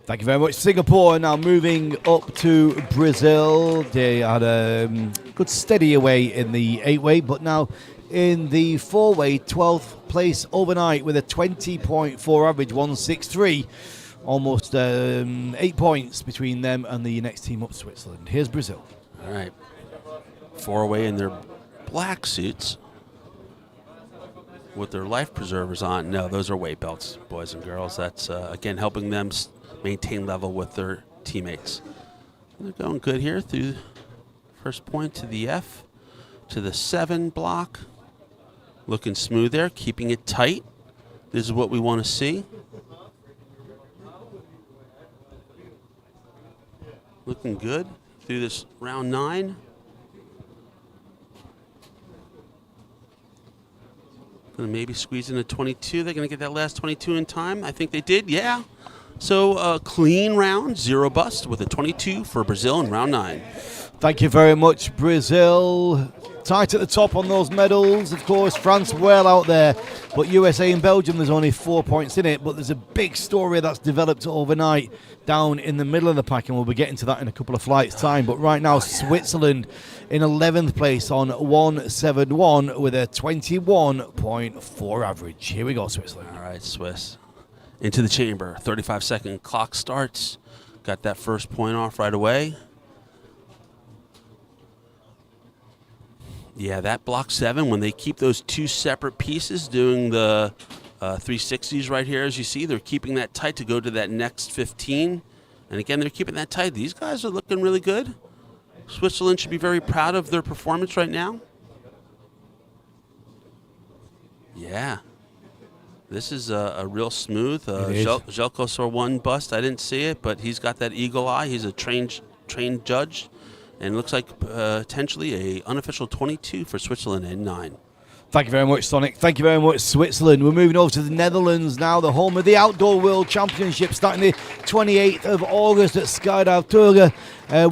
Speaker 1: Thank you very much. Singapore now moving up to Brazil. They had a good steady away in the 8-way, but now in the 4-way, 12th place overnight with a 20.4 average, 163. Almost 8 points between them and the next team up, Switzerland. Here's Brazil.
Speaker 2: All right. 4-way in their black suits with their life preservers on. No, those are weight belts, boys and girls. That's, again, helping them maintain level with their teammates. They're going good here through first point to the F, to the 7 block. Looking smooth there, keeping it tight. This is what we want to see. Looking good through this round 9. Going to maybe squeeze in a 22. They're going to get that last 22 in time. I think they did, yeah. So clean round, 0 bust with a 22 for Brazil in round 9.
Speaker 1: Thank you very much, Brazil. Tight at the top on those medals. Of course, France well out there. But USA and Belgium, there's only 4 points in it. But there's a big story that's developed overnight down in the middle of the pack. And we'll be getting to that in a couple of flights' time. But right now, Switzerland in 11th place on 171 with a 21.4 average. Here we go, Switzerland.
Speaker 2: All right, Swiss. Into the chamber. 35-second clock starts. Got that first point off right away. Yeah, that block 7, when they keep those 2 separate pieces doing the 360s right here, as you see, they're keeping that tight to go to that next 15. And again, they're keeping that tight. These guys are looking really good. Switzerland should be very proud of their performance right now. Yeah. This is a real smooth. Jelko saw 1 bust. I didn't see it, but he's got that eagle eye. He's a trained judge. And it looks like potentially an unofficial 22 for Switzerland in 9.
Speaker 1: Thank you very much, Sonic. Thank you very much, Switzerland. We're moving over to the Netherlands now, the home of the Outdoor World Championship, starting the 28th of August at Skydive Turga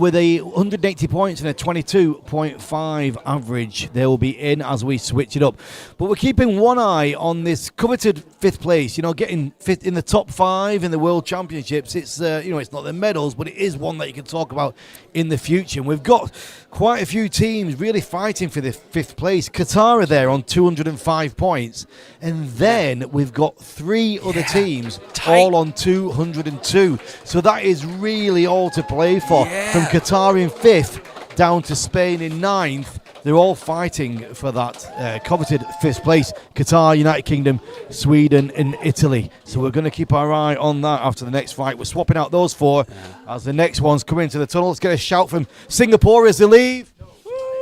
Speaker 1: with a 180 points and a 22.5 average. They will be in as we switch it up. But we're keeping one eye on this coveted 5th place, getting 5th in the top 5 in the World Championships. It's, it's not the medals, but it is one that you can talk about in the future. And we've got quite a few teams really fighting for the 5th place. Qatar are there on 205 points. And then we've got 3 other teams all on 202. So that is really all to play for. From Qatar in 5th down to Spain in 9th. They're all fighting for that coveted 5th place. Qatar, United Kingdom, Sweden and Italy. So we're going to keep our eye on that after the next fight. We're swapping out those 4 as the next ones come into the tunnel. Let's get a shout from Singapore as they leave.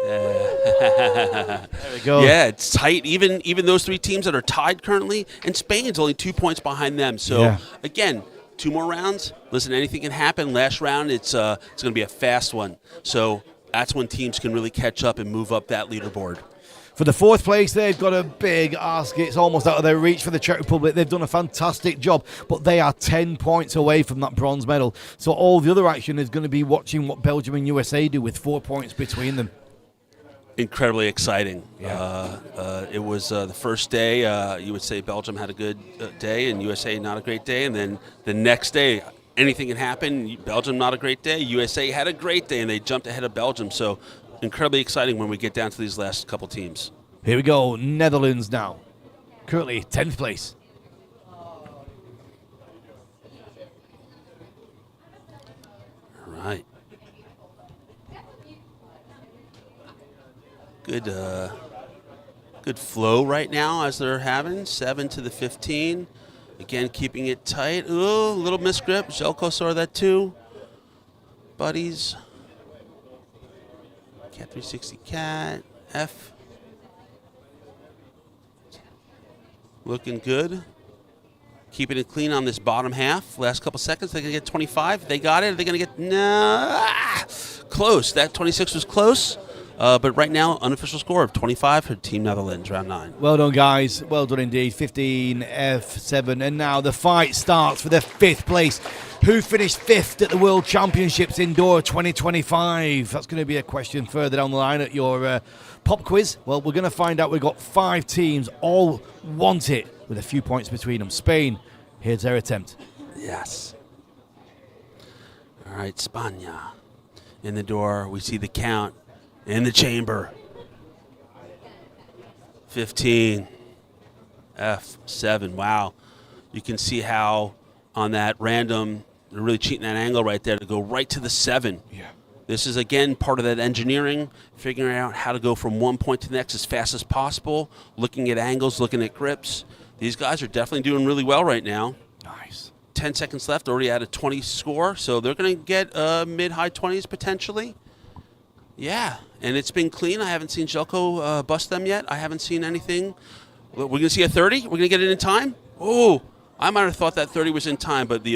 Speaker 1: There we go.
Speaker 2: Yeah, it's tight. Even those 3 teams that are tied currently, and Spain's only 2 points behind them. So again, 2 more rounds. Listen, anything can happen. Last round, it's going to be a fast one. So that's when teams can really catch up and move up that leaderboard.
Speaker 1: For the 4th place, they've got a big ask. It's almost out of their reach for the Czech Republic. They've done a fantastic job, but they are 10 points away from that bronze medal. So all the other action is going to be watching what Belgium and USA do with 4 points between them.
Speaker 2: Incredibly exciting.
Speaker 1: Yeah.
Speaker 2: It was the first day. You would say Belgium had a good day and USA not a great day. And then the next day, anything can happen. Belgium not a great day. USA had a great day, and they jumped ahead of Belgium. So incredibly exciting when we get down to these last couple teams.
Speaker 1: Here we go. Netherlands now. Currently 10th place.
Speaker 2: All right. Good flow right now as they're having 7 to the 15. Again, keeping it tight. Ooh, a little misgrip. Jelko saw that too. Buddies. Cat 360 cat. F. Looking good. Keeping it clean on this bottom half. Last couple seconds. They're going to get 25. They got it. Are they going to get... Nah. Close. That 26 was close. But right now, unofficial score of 25 for Team Netherlands, round 9.
Speaker 1: Well done, guys. Well done indeed. 15, F7. And now the fight starts for the 5th place. Who finished 5th at the World Championships Indoor 2025? That's going to be a question further down the line at your pop quiz. Well, we're going to find out. We've got 5 teams, all want it, with a few points between them. Spain, here's their attempt.
Speaker 2: Yes. All right, España. In the door, we see the count. In the chamber. 15. F7. Wow. You can see how on that random, they're really cheating that angle right there to go right to the 7.
Speaker 1: Yeah.
Speaker 2: This is, again, part of that engineering, figuring out how to go from one point to the next as fast as possible, looking at angles, looking at grips. These guys are definitely doing really well right now.
Speaker 1: Nice.
Speaker 2: 10 seconds left, already at a 20 score, so they're going to get mid-high 20s potentially. Yeah, and it's been clean. I haven't seen Jelko bust them yet. I haven't seen anything. We're going to see a 30? We're going to get it in time? Oh, I might have thought that 30 was in time, but the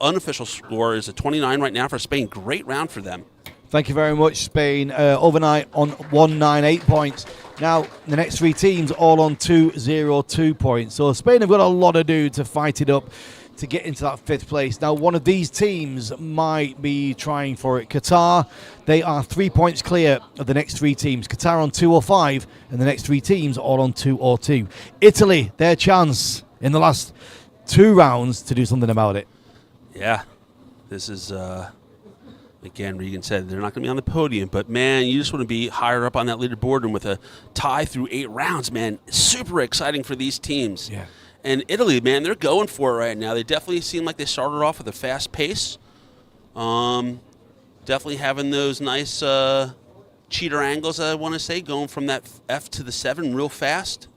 Speaker 2: unofficial score is a 29 right now for Spain. Great round for them.
Speaker 1: Thank you very much, Spain. Overnight on 198 points. Now, the next 3 teams all on 202 points. So Spain have got a lot to do to fight it up to get into that 5th place. Now, one of these teams might be trying for it. Qatar, they are 3 points clear of the next 3 teams. Qatar on 205, and the next 3 teams all on 202. Italy, their chance in the last 2 rounds to do something about it.
Speaker 2: Yeah, this is, again, Regan said they're not going to be on the podium, but, man, you just want to be higher up on that leaderboard, and with a tie through 8 rounds, man, super exciting for these teams.
Speaker 1: Yeah.
Speaker 2: And Italy, man, they're going for it right now. They definitely seem like they started off with a fast pace. Definitely having those nice cheater angles, I want to say, going from that F to the 7 real fast.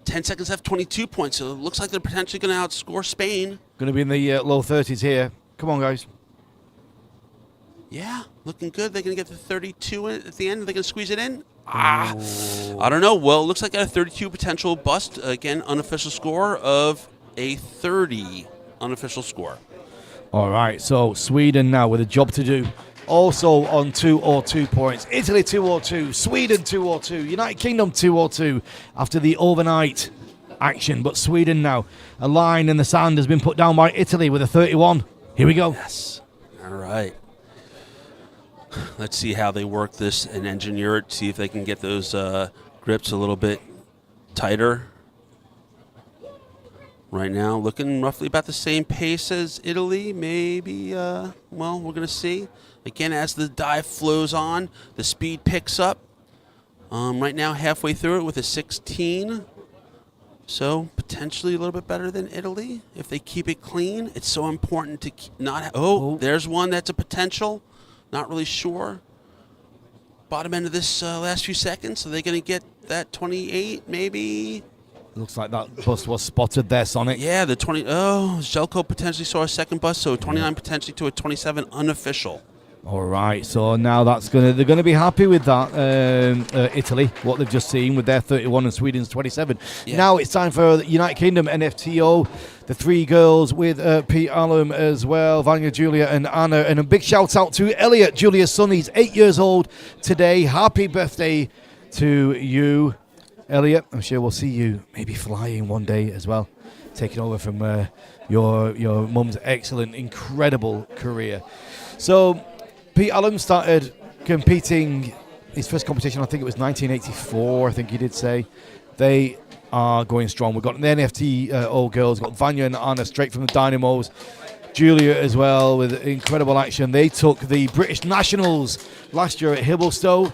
Speaker 2: 10 seconds left, 22 points. So it looks like they're potentially going to outscore Spain.
Speaker 1: Going to be in the low 30s here. Come on, guys.
Speaker 2: Yeah, looking good. They're going to get to 32 at the end. They're going to squeeze it in. I don't know. Well, it looks like a 32 potential bust. Again, unofficial score of a 30 unofficial score.
Speaker 1: All right, so Sweden now with a job to do. Also on 202 points. Italy 202, Sweden 202, United Kingdom 202 after the overnight action. But Sweden now, a line in the sand has been put down by Italy with a 31. Here we go.
Speaker 2: Yes. All right. Let's see how they work this and engineer it, see if they can get those grips a little bit tighter. Right now, looking roughly about the same pace as Italy. Maybe, well, we're going to see. Again, as the dive flows on, the speed picks up. Right now, halfway through it with a 16. So, potentially a little bit better than Italy if they keep it clean. It's so important to not... there's one that's a potential. Not really sure. Bottom end of this last few seconds. So they're going to get that 28, maybe.
Speaker 1: Looks like that bust was spotted there, Sonic.
Speaker 2: Yeah, the 20. Oh, Zelko potentially saw a second bust, so 29 potentially to a 27 unofficial.
Speaker 1: All right, so now they're gonna be happy with that, Italy, what they've just seen with their 31 and Sweden's 27.
Speaker 2: Yeah.
Speaker 1: Now it's time for the United Kingdom NFTO, the 3 girls with Pete Allum as well, Vanya, Julia, and Anna. And a big shout out to Elliot, Julia's son. He's 8 years old today. Happy birthday to you, Elliot. I'm sure we'll see you maybe flying one day as well, taking over from your mum's excellent, incredible career. So Pete Allum started competing, his first competition, I think it was 1984, I think he did say. They are going strong. We've got the NFT girls, we've got Vanya and Anna straight from the Dynamos. Julia as well with incredible action. They took the British Nationals last year at Hibblestone,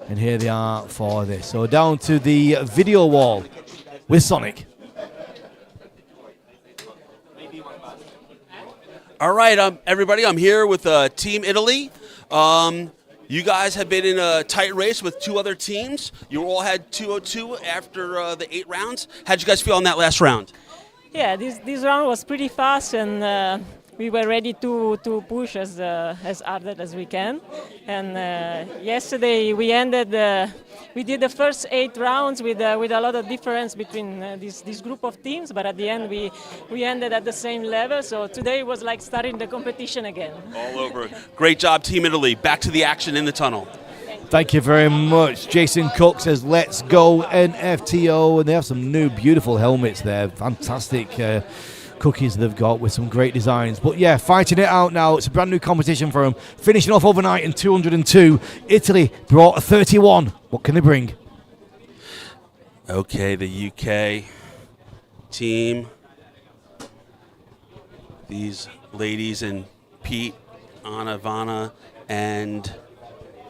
Speaker 1: and here they are for this. So down to the video wall with Sonic.
Speaker 2: All right, everybody, I'm here with Team Italy. You guys have been in a tight race with 2 other teams. You all had 202 after the 8 rounds. How'd you guys feel on that last round?
Speaker 13: Yeah, this round was pretty fast, and we were ready to push as hard as we can. And yesterday we ended. We did the first 8 rounds with a lot of difference between this group of teams, but at the end we ended at the same level. So today was like starting the competition again.
Speaker 2: All over. Great job, Team Italy. Back to the action in the tunnel.
Speaker 1: Thank you very much. Jason Cook says, let's go NFTO. And they have some new beautiful helmets there. Fantastic cookies they've got with some great designs. But yeah, fighting it out now. It's a brand new competition for them. Finishing off overnight in 202. Italy brought a 31. What can they bring?
Speaker 2: Okay, the UK team. These ladies and Pete, Anna, Vanna, and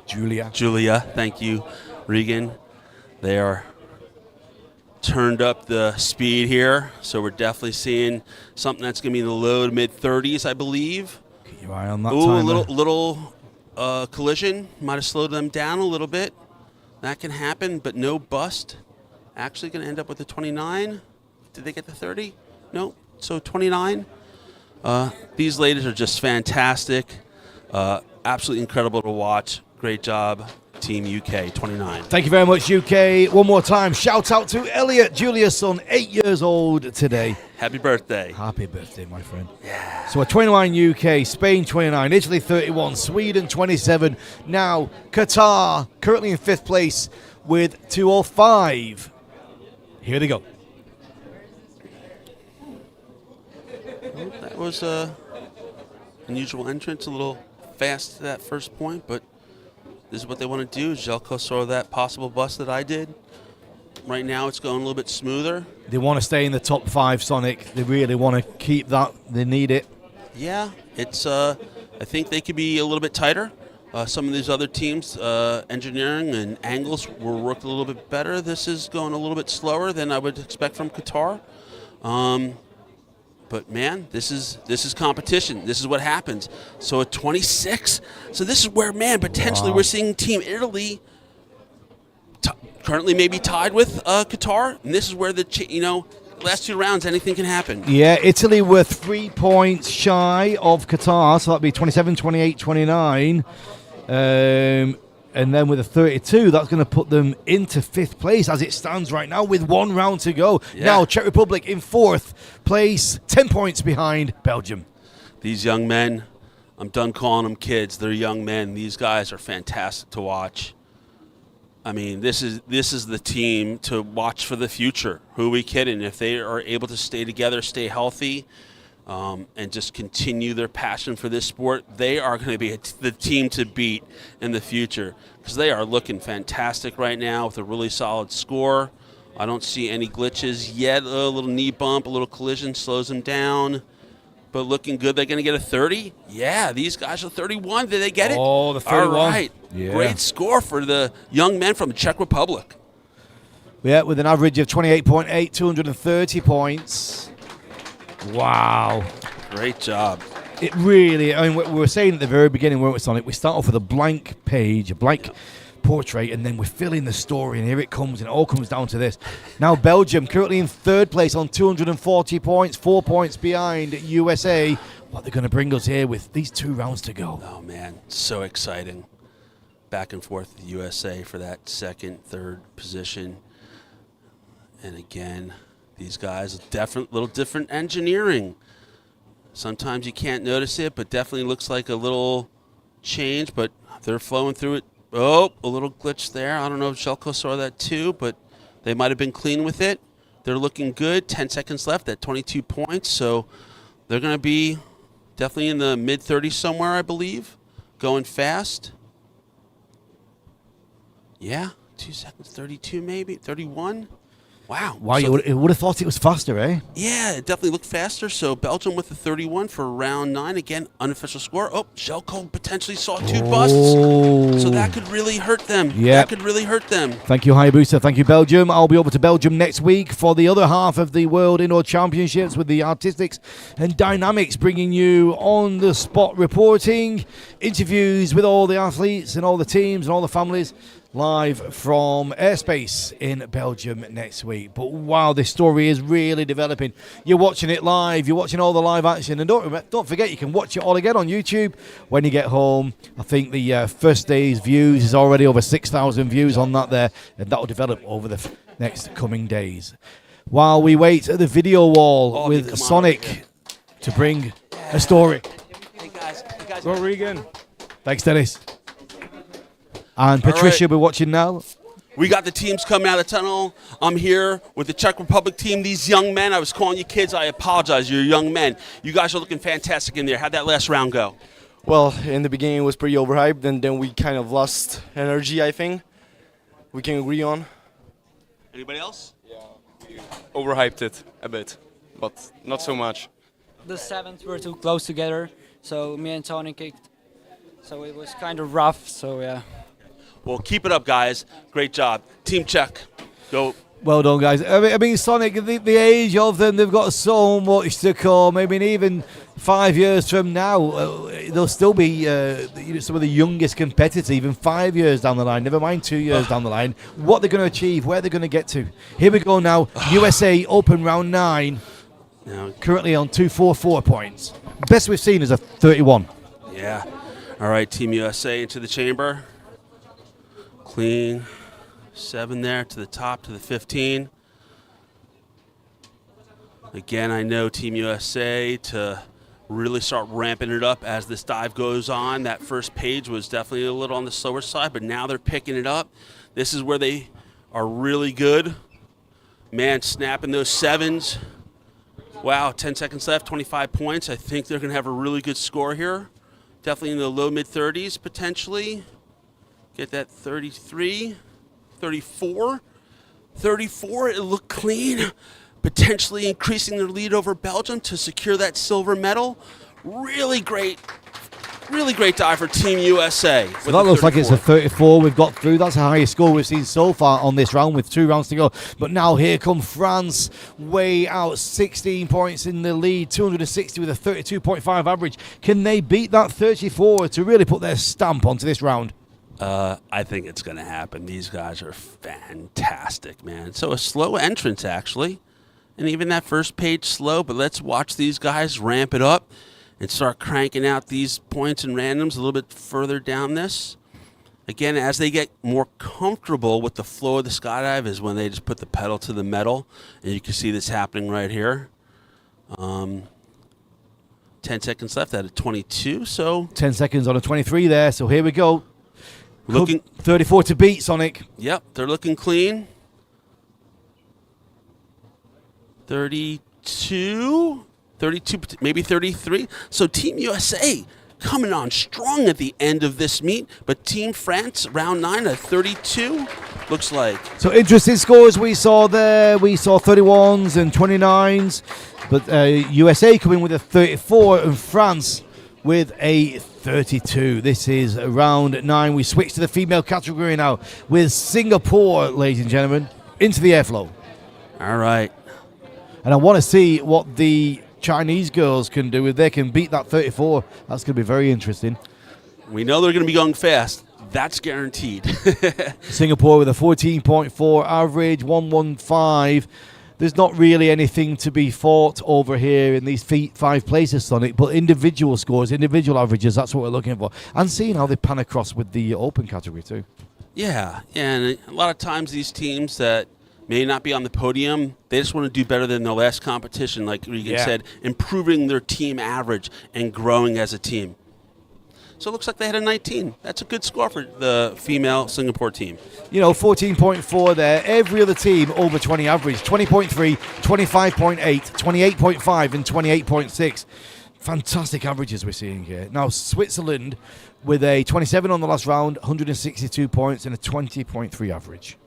Speaker 2: Julia, thank you, Regan. They are turned up the speed here, so we're definitely seeing something that's going to be in the low to mid 30s, I believe.
Speaker 1: Keep your eye on that.
Speaker 2: Ooh, a little collision might have slowed them down a little bit. That can happen, but no bust. Actually going to end up with a 29. Did they get the 30? No. So 29. These ladies are just fantastic. Absolutely incredible to watch. Great job, Team UK 29.
Speaker 1: Thank you very much, UK. One more time, shout out to Elliot, Julia's son, 8 years old today.
Speaker 2: Happy birthday.
Speaker 1: Happy birthday, my friend. Yeah. So a 29 UK, Spain 29, Italy 31, Sweden 27. Now, Qatar, currently in 5th place with 205. Here they go.
Speaker 2: was a unusual entrance, a little fast to that first point, but this is what they want to do. Jelko saw that possible bust that I did. Right now it's going a little bit smoother.
Speaker 1: They want to stay in the top 5, Sonic. They really want to keep that. They need it.
Speaker 2: Yeah, it's. I think they could be a little bit tighter. Some of these other teams, engineering and angles, were worked a little bit better. This is going a little bit slower than I would expect from Qatar. But man, this is competition. This is what happens. So at 26, so this is where, man, potentially we're seeing Team Italy currently maybe tied with Qatar, and this is where the last 2 rounds anything can happen.
Speaker 1: Yeah, Italy were 3 points shy of Qatar, so that'd be 27, 28, 29. And then with a 32, that's going to put them into 5th place as it stands right now with 1 round to go.
Speaker 2: Yeah.
Speaker 1: Now, Czech Republic in 4th place, 10 points behind Belgium.
Speaker 2: These young men, I'm done calling them kids. They're young men. These guys are fantastic to watch. I mean, this is the team to watch for the future. Who are we kidding? If they are able to stay together, stay healthy, and just continue their passion for this sport, they are going to be the team to beat in the future because they are looking fantastic right now with a really solid score. I don't see any glitches yet. A little knee bump, a little collision slows them down, but looking good. They're going to get a 30? Yeah, these guys are 31. Did they get it?
Speaker 1: Oh, the 31.
Speaker 2: All right.
Speaker 1: Yeah.
Speaker 2: Great score for the young men from the Czech Republic.
Speaker 1: Yeah, with an average of 28.8, 230 points. Wow.
Speaker 2: Great job.
Speaker 1: It really, I mean, we were saying at the very beginning, weren't we, Sonic? We start off with a blank page, a blank portrait, and then we're filling the story, and here it comes, and it all comes down to this. Now, Belgium currently in 3rd place on 240 points, 4 points behind USA. What they're going to bring us here with these 2 rounds to go.
Speaker 2: Oh, man, so exciting. Back and forth with USA for that 2nd, 3rd position. And again, these guys, little different engineering. Sometimes you can't notice it, but definitely looks like a little change, but they're flowing through it. Oh, a little glitch there. I don't know if Jelko saw that too, but they might have been clean with it. They're looking good. 10 seconds left at 22 points, so they're going to be definitely in the mid-30s somewhere, I believe, going fast. Yeah, 2 seconds, 32 maybe, 31. Wow.
Speaker 1: Wow, you would have thought it was faster, eh?
Speaker 2: Yeah, it definitely looked faster. So Belgium with the 31 for round 9. Again, unofficial score. Oh, Jelko potentially saw 2 busts. So that could really hurt them.
Speaker 1: Yeah.
Speaker 2: That could really hurt them.
Speaker 1: Thank you, Hayabusa. Thank you, Belgium. I'll be over to Belgium next week for the other half of the World Indoor Championships with the Artistics and Dynamics, bringing you on-the-spot reporting, interviews with all the athletes and all the teams and all the families, live from airspace in Belgium next week. But wow, this story is really developing. You're watching it live, you're watching all the live action, and don't forget you can watch it all again on YouTube when you get home. I think the first day's views is already over 6,000 views on that there, and that will develop over the next coming days. While we wait at the video wall with Sonic to bring a story.
Speaker 2: Hey guys.
Speaker 12: Go Regan.
Speaker 1: Thanks, Dennis. And Patricia,
Speaker 2: right.
Speaker 1: we're watching now.
Speaker 2: We got the teams coming out of the tunnel. I'm here with the Czech Republic team. These young men, I was calling you kids. I apologize. You're young men. You guys are looking fantastic in there. How'd that last round go?
Speaker 15: Well, in the beginning it was pretty overhyped, and then we kind of lost energy, I think. We can agree on.
Speaker 2: Anybody else?
Speaker 6: Yeah. Overhyped it a bit, but not so much.
Speaker 16: The 7s were too close together, so me and Tony kicked. So it was kind of rough, so yeah.
Speaker 2: Well, keep it up, guys. Great job. Team Czech, go.
Speaker 1: Well done, guys. I mean Sonic, the age of them, they've got so much to come. I mean, even 5 years from now, they'll still be some of the youngest competitors, even 5 years down the line, never mind 2 years down the line. What they're going to achieve, where they're going to get to. Here we go now. USA Open round 9, currently on 244 points. Best we've seen is a 31.
Speaker 2: Yeah. All right, Team USA into the chamber. Clean. 7 there to the top, to the 15. Again, I know Team USA to really start ramping it up as this dive goes on. That first page was definitely a little on the slower side, but now they're picking it up. This is where they are really good. Man, snapping those 7s. Wow, 10 seconds left, 25 points. I think they're going to have a really good score here. Definitely in the low mid 30s potentially. Get that 33, 34. 34, it looked clean. Potentially increasing their lead over Belgium to secure that silver medal. Really great dive for Team USA.
Speaker 1: So that looks like it's a 34 we've got through. That's the highest score we've seen so far on this round with 2 rounds to go. But now here come France, way out, 16 points in the lead, 260 with a 32.5 average. Can they beat that 34 to really put their stamp onto this round?
Speaker 2: I think it's going to happen. These guys are fantastic, man. So a slow entrance, actually. And even that first page slow, but let's watch these guys ramp it up and start cranking out these points and randoms a little bit further down this. Again, as they get more comfortable with the flow of the skydive is when they just put the pedal to the metal. And you can see this happening right here. 10 seconds left out of 22, so...
Speaker 1: 10 seconds on a 23 there, so here we go.
Speaker 2: Looking
Speaker 1: 34 to beat, Sonic.
Speaker 2: Yep, they're looking clean. 32, maybe 33. So Team USA coming on strong at the end of this meet, but Team France, round 9 at 32, looks like.
Speaker 1: So interesting scores we saw there. We saw 31s and 29s, but USA coming with a 34 and France with a 32. This is round 9. We switch to the female category now with Singapore, ladies and gentlemen, into the airflow.
Speaker 2: All right.
Speaker 1: And I want to see what the Chinese girls can do if they can beat that 34. That's going to be very interesting.
Speaker 2: We know they're going to be going fast. That's guaranteed.
Speaker 1: Singapore with a 14.4 average, 115. There's not really anything to be fought over here in these 5 places, Sonic, but individual scores, individual averages, that's what we're looking for. And seeing how they pan across with the open category too.
Speaker 2: Yeah, and a lot of times these teams that may not be on the podium, they just want to do better than their last competition, like Regan said, improving their team average and growing as a team. So it looks like they had a 19. That's a good score for the female Singapore team.
Speaker 1: You know, 14.4 there. Every other team over 20 average. 20.3, 25.8, 28.5 and 28.6. Fantastic averages we're seeing here. Now Switzerland with a 27 on the last round, 162 points and a 20.3 average.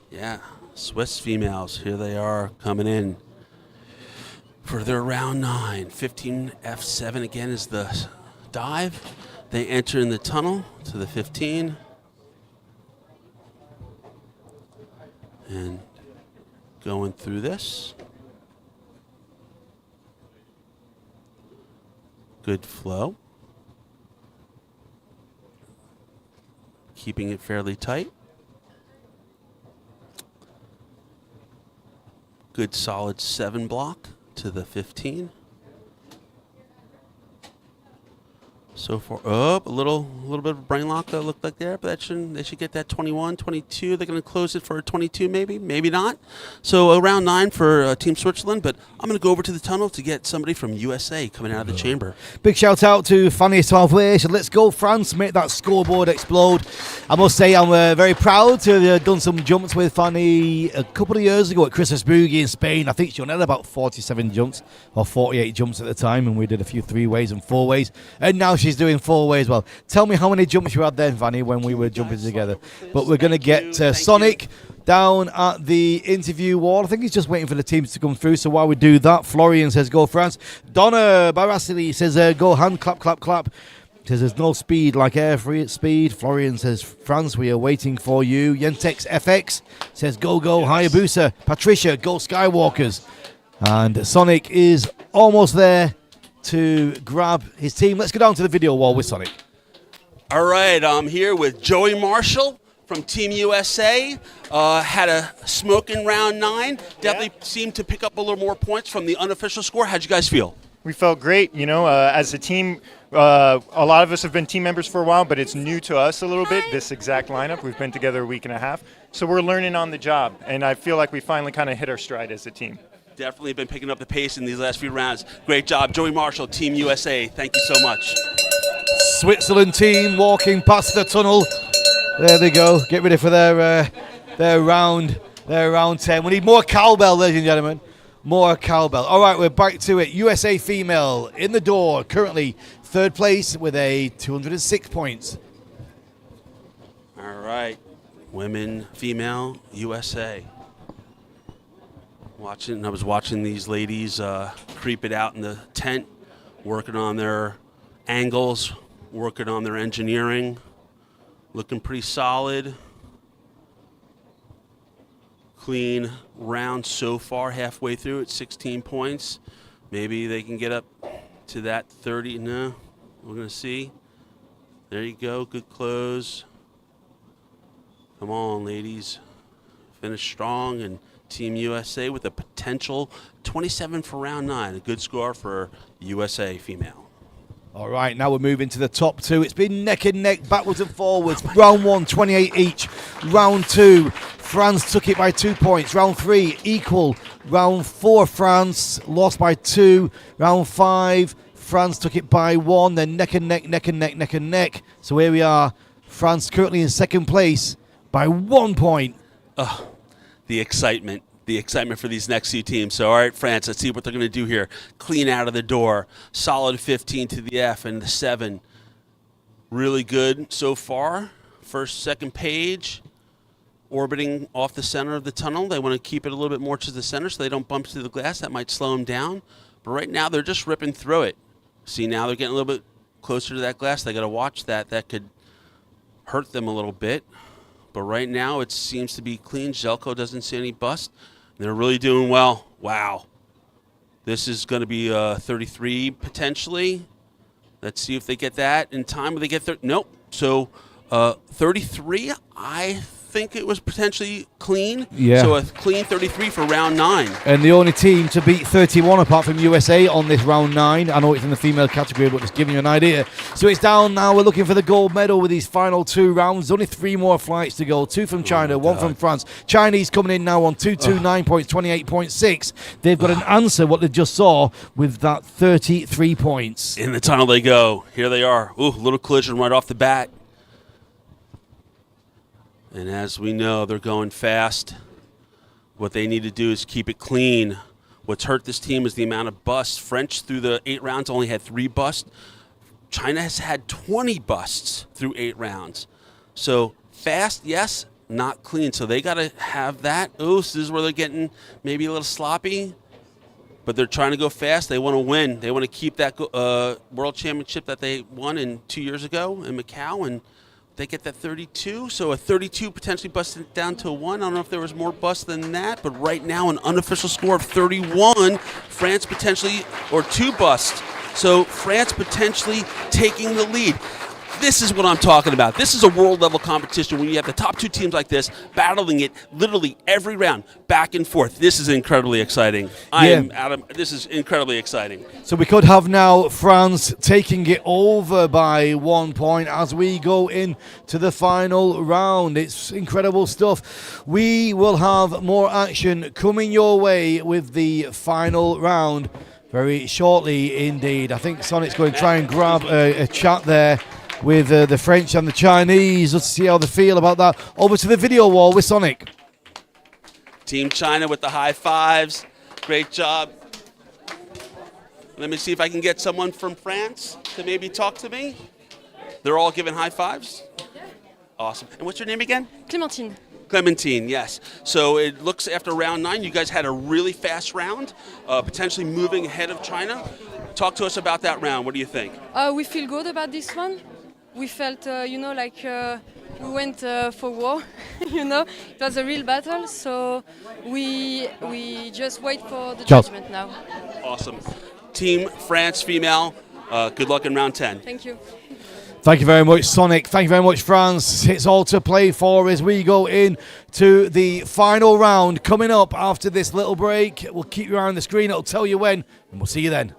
Speaker 2: Yeah, Swiss females, here they are coming in for their round 9. 15 F7 again is the dive. They enter in the tunnel to the 15. And going through this. Good flow. Keeping it fairly tight. Good solid 7 block to the 15. So far, a little bit of a brain lock that looked like there, but they should get that 21, 22. They're going to close it for a 22 maybe not. So round 9 for Team Switzerland, but I'm going to go over to the tunnel to get somebody from USA coming out of the chamber.
Speaker 1: Big shout out to Fanny Salvage. Let's go France, make that scoreboard explode. I must say I'm very proud to have done some jumps with Fanny a couple of years ago at Christmas Boogie in Spain. I think she only had about 47 jumps or 48 jumps at the time, and we did a few 3-ways and 4-ways, and now she's doing 4-ways well. Tell me how many jumps you had then, Vanny, when we were jumping together. But we're going to get Sonic down at the interview wall. I think he's just waiting for the teams to come through. So while we do that, Florian says, go France. Donna Barasili says, go hand, clap, clap, clap. Says there's no speed like air free speed. Florian says, France, we are waiting for you. Yentex FX says, go, go, Hayabusa. Patricia, go Skywalkers. And Sonic is almost there to grab his team. Let's go down to the video wall with Sonic.
Speaker 2: All right, I'm here with Joey Marshall from Team USA. Had a smoking round 9. Definitely seemed to pick up a little more points from the unofficial score. How'd you guys feel?
Speaker 17: We felt great. You know, as a team, a lot of us have been team members for a while, but it's new to us a little bit, this exact lineup. We've been together a week and a half. So we're learning on the job, and I feel like we finally kind of hit our stride as a team.
Speaker 2: Definitely been picking up the pace in these last few rounds. Great job. Joey Marshall, Team USA. Thank you so much.
Speaker 1: Switzerland team walking past the tunnel. There they go. Get ready for their round 10. We need more cowbell, ladies and gentlemen. more cowbell. All right, we're back to it. USA female in the door, currently third place with a 206 points.
Speaker 2: All right, women, female, USA. I was watching these ladies creep it out in the tent, working on their angles, working on their engineering, looking pretty solid. Clean round so far, halfway through at 16 points. Maybe they can get up to that 30. No, we're going to see. There you go, good close. Come on, ladies. Finish strong, and Team USA with a potential 27 for round 9. A good score for USA female.
Speaker 1: All right, now we're moving to the top 2. It's been neck and neck, backwards and forwards. Round 1, 28 each. Round 2, France took it by 2 points. Round 3, equal. Round 4, France lost by 2. Round 5, France took it by 1. Then neck and neck, neck and neck, neck and neck. So here we are. France currently in second place by 1 point.
Speaker 2: The excitement for these next few teams. So, all right, France, let's see what they're going to do here. Clean out of the door. Solid 15 to the F and the 7. Really good so far. First, second page. Orbiting off the center of the tunnel. They want to keep it a little bit more to the center so they don't bump to the glass. That might slow them down. But right now, they're just ripping through it. See, now they're getting a little bit closer to that glass. They got to watch that. That could hurt them a little bit. But right now, it seems to be clean. Zelko doesn't see any bust. They're really doing well. Wow. This is going to be 33 potentially. Let's see if they get that in time. Will they get 30? Nope. So 33, I think it was potentially clean.
Speaker 1: Yeah.
Speaker 2: So a clean 33 for round 9.
Speaker 1: And the only team to beat 31 apart from USA on this round 9. I know it's in the female category, but just giving you an idea. So it's down now. We're looking for the gold medal with these final 2 rounds. Only 3 more flights to go. 2 from China, 1 from France. Chinese coming in now on 229 points, 28.6. They've got an answer what they just saw with that 33 points.
Speaker 2: In the tunnel they go. Here they are. Ooh, little collision right off the bat. And as we know, they're going fast. What they need to do is keep it clean. What's hurt this team is the amount of busts. French, through the 8 rounds, only had 3 busts. China has had 20 busts through 8 rounds. So fast, yes, not clean. So they got to have that. Oh, so this is where they're getting maybe a little sloppy. But they're trying to go fast. They want to win. They want to keep that world championship that they won 2 years ago in Macau. And they get that 32, so a 32 potentially busted down to a 1. I don't know if there was more bust than that, but right now an unofficial score of 31. France potentially, or 2 busts. So France potentially taking the lead. This is what I'm talking about. This is a world-level competition when you have the top 2 teams like this battling it literally every round, back and forth. This is incredibly exciting. This is incredibly exciting.
Speaker 1: So we could have now France taking it over by 1 point as we go into the final round. It's incredible stuff. We will have more action coming your way with the final round very shortly indeed. I think Sonic's going to try and grab a chat there with the French and the Chinese. Let's see how they feel about that. Over to the video wall with Sonic.
Speaker 2: Team China with the high fives. Great job. Let me see if I can get someone from France to maybe talk to me. They're all giving high fives? Awesome. And what's your name again?
Speaker 7: Clémentine.
Speaker 2: Clémentine, yes. So it looks after round 9, you guys had a really fast round, potentially moving ahead of China. Talk to us about that round. What do you think?
Speaker 18: We feel good about this one. We felt, like we went for war. It was a real battle. So we just wait for the judgment now.
Speaker 2: Awesome. Team France female, good luck in round 10.
Speaker 18: Thank you.
Speaker 1: Thank you very much, Sonic. Thank you very much, France. It's all to play for as we go in to the final round coming up after this little break. We'll keep you on the screen. It'll tell you when, and we'll see you then.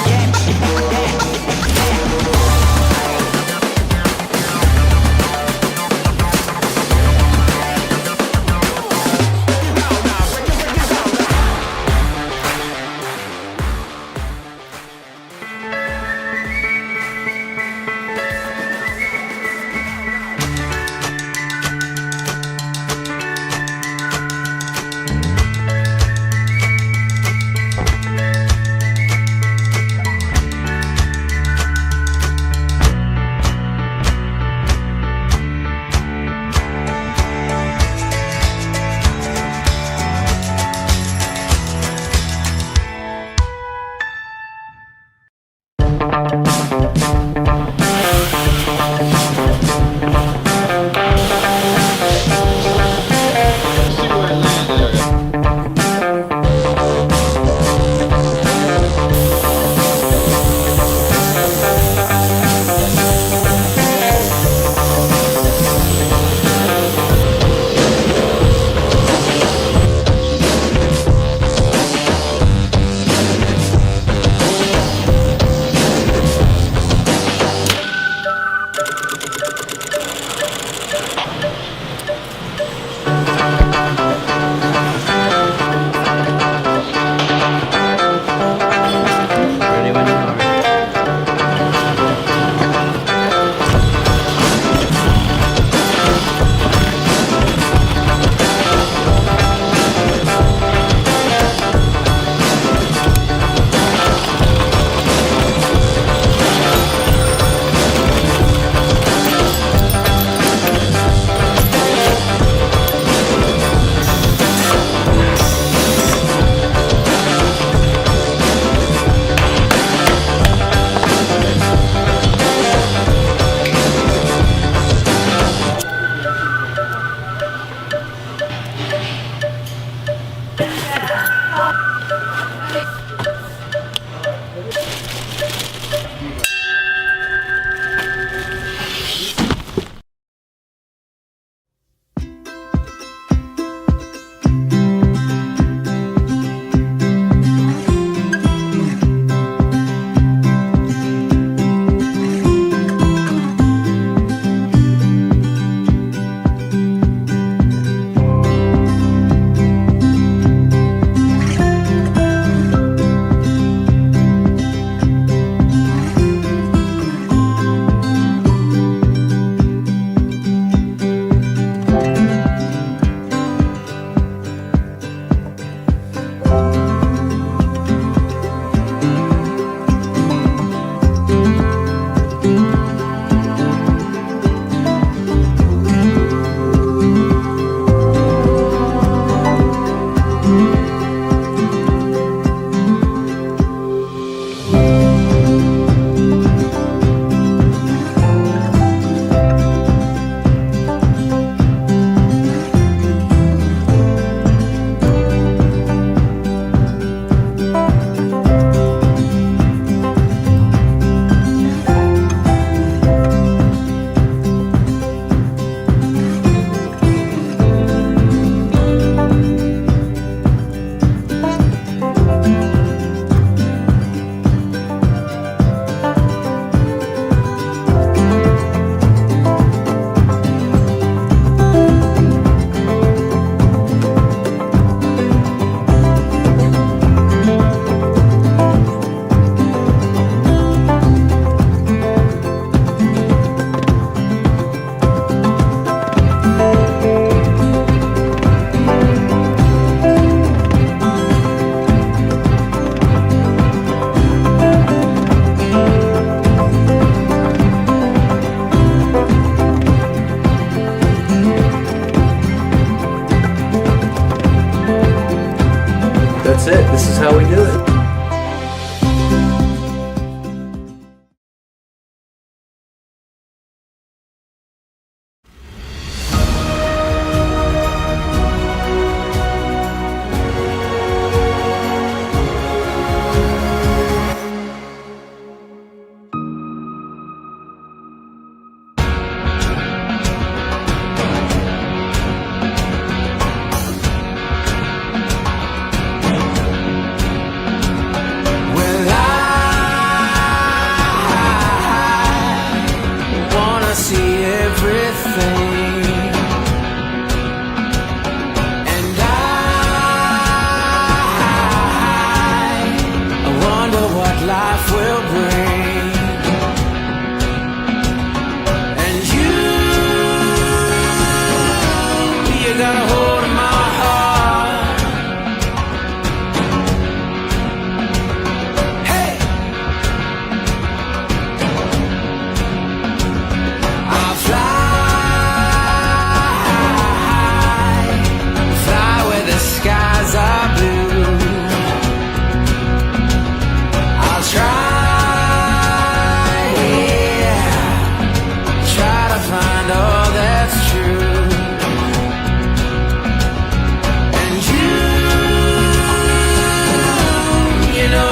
Speaker 14: Yeah.
Speaker 19: That's it. This is how we do it.
Speaker 14: I'll fly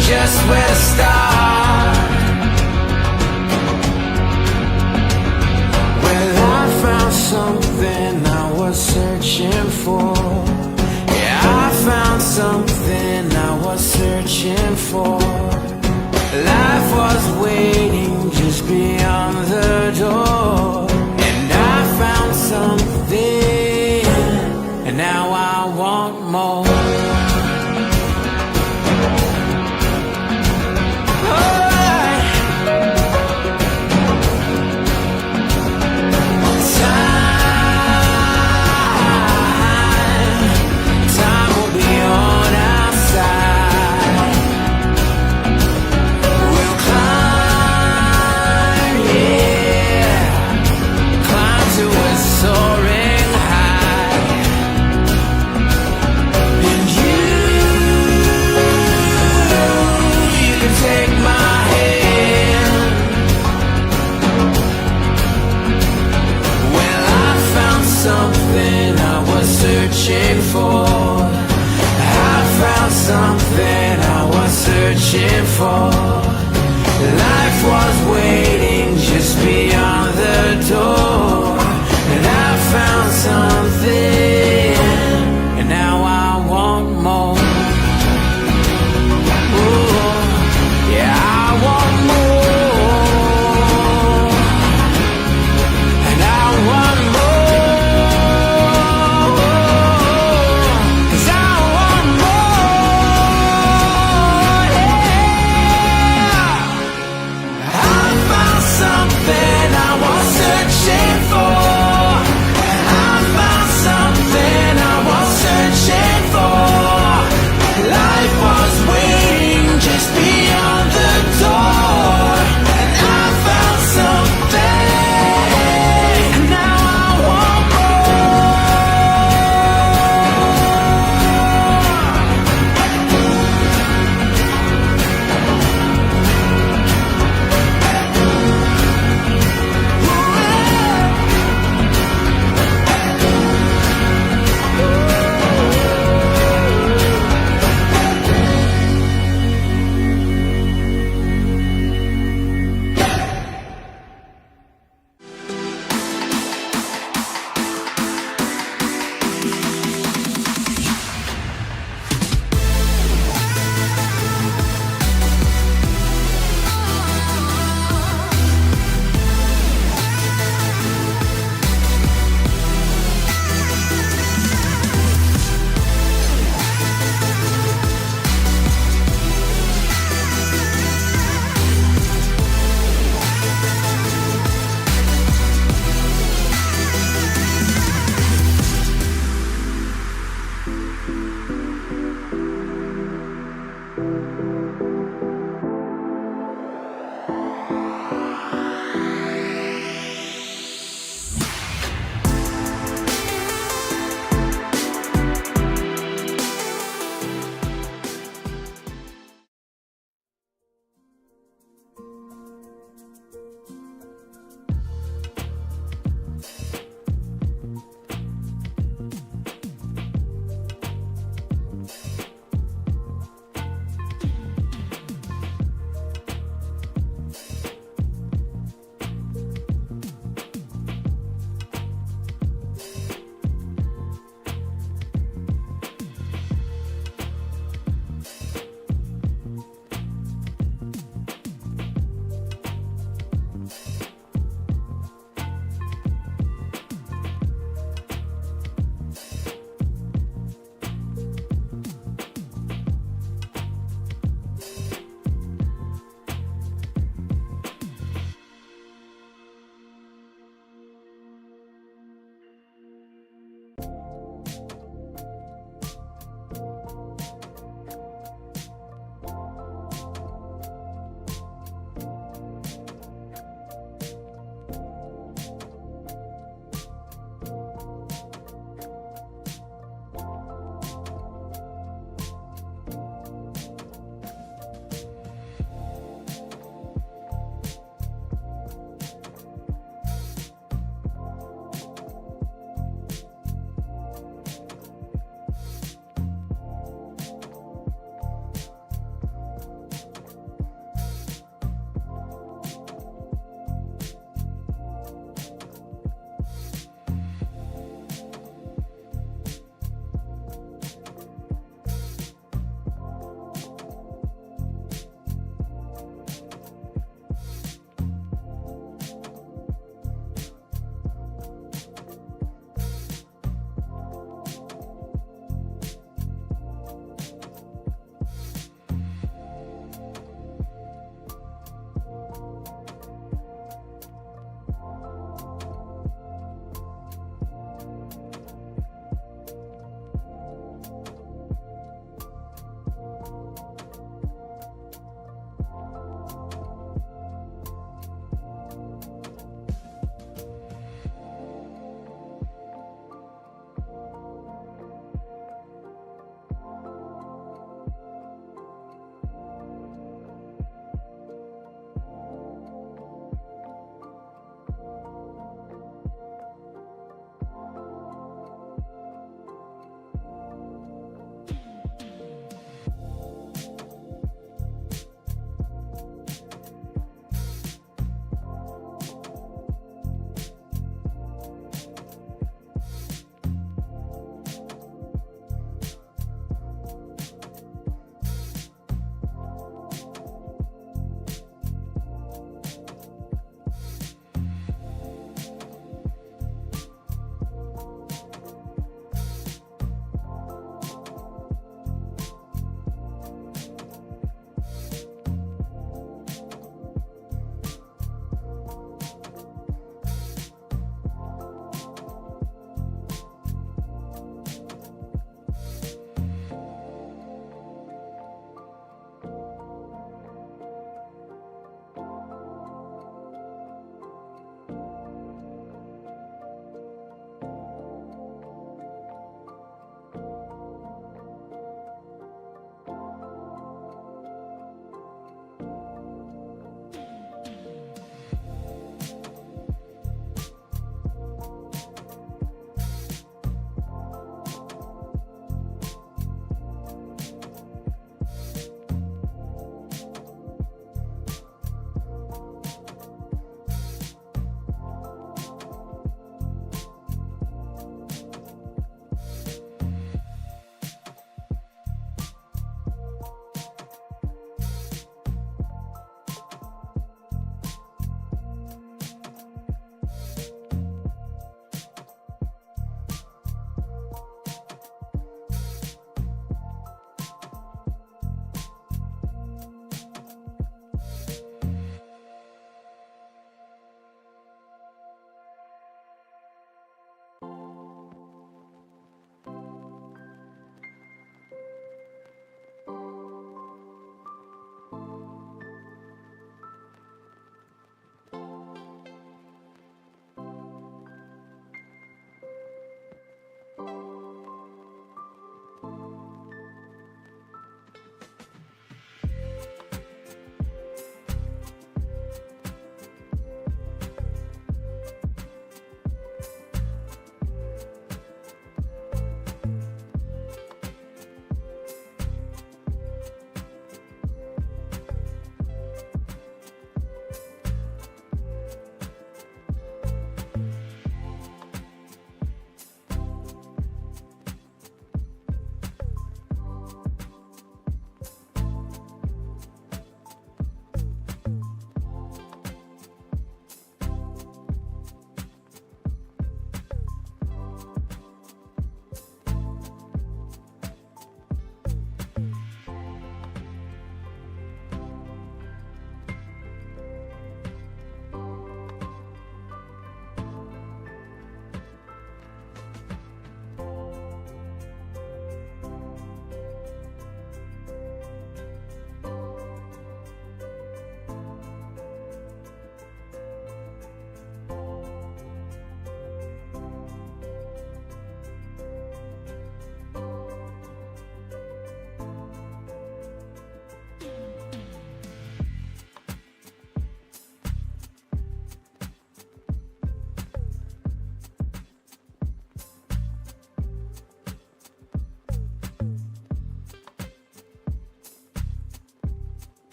Speaker 14: just where to start. Well, I found something I was searching for. Yeah, I found something I was searching for. Life was waiting just beyond the door, and I found something, and now I want more. Something I was searching for. I found something I was searching for. Life was waiting just beyond the door, and I found something, and now I want more. Ooh, yeah, I want more, and I want more. I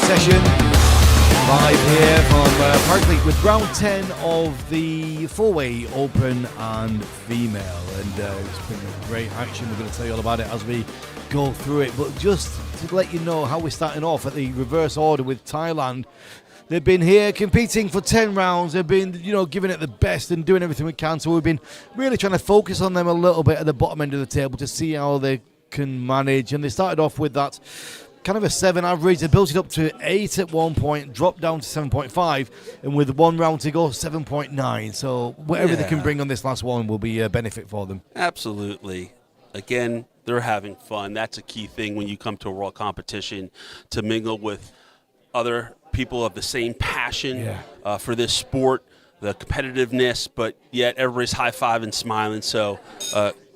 Speaker 1: session. Live here from Paraclete with round 10 of the four-way open and female. And it's been a great action. We're going to tell you all about it as we go through it. But just to let you know how we're starting off at the reverse order with Thailand. They've been here competing for 10 rounds. They've been, giving it the best and doing everything we can. So we've been really trying to focus on them a little bit at the bottom end of the table to see how they can manage. And they started off with that kind of a 7 average. They built it up to 8 at one point, dropped down to 7.5, and with 1 round to go, 7.9. So whatever they can bring on this last one will be a benefit for them.
Speaker 2: Absolutely. Again, they're having fun. That's a key thing when you come to a world competition, to mingle with other people of the same passion for this sport, the competitiveness, but yet everybody's high-fiving, smiling. So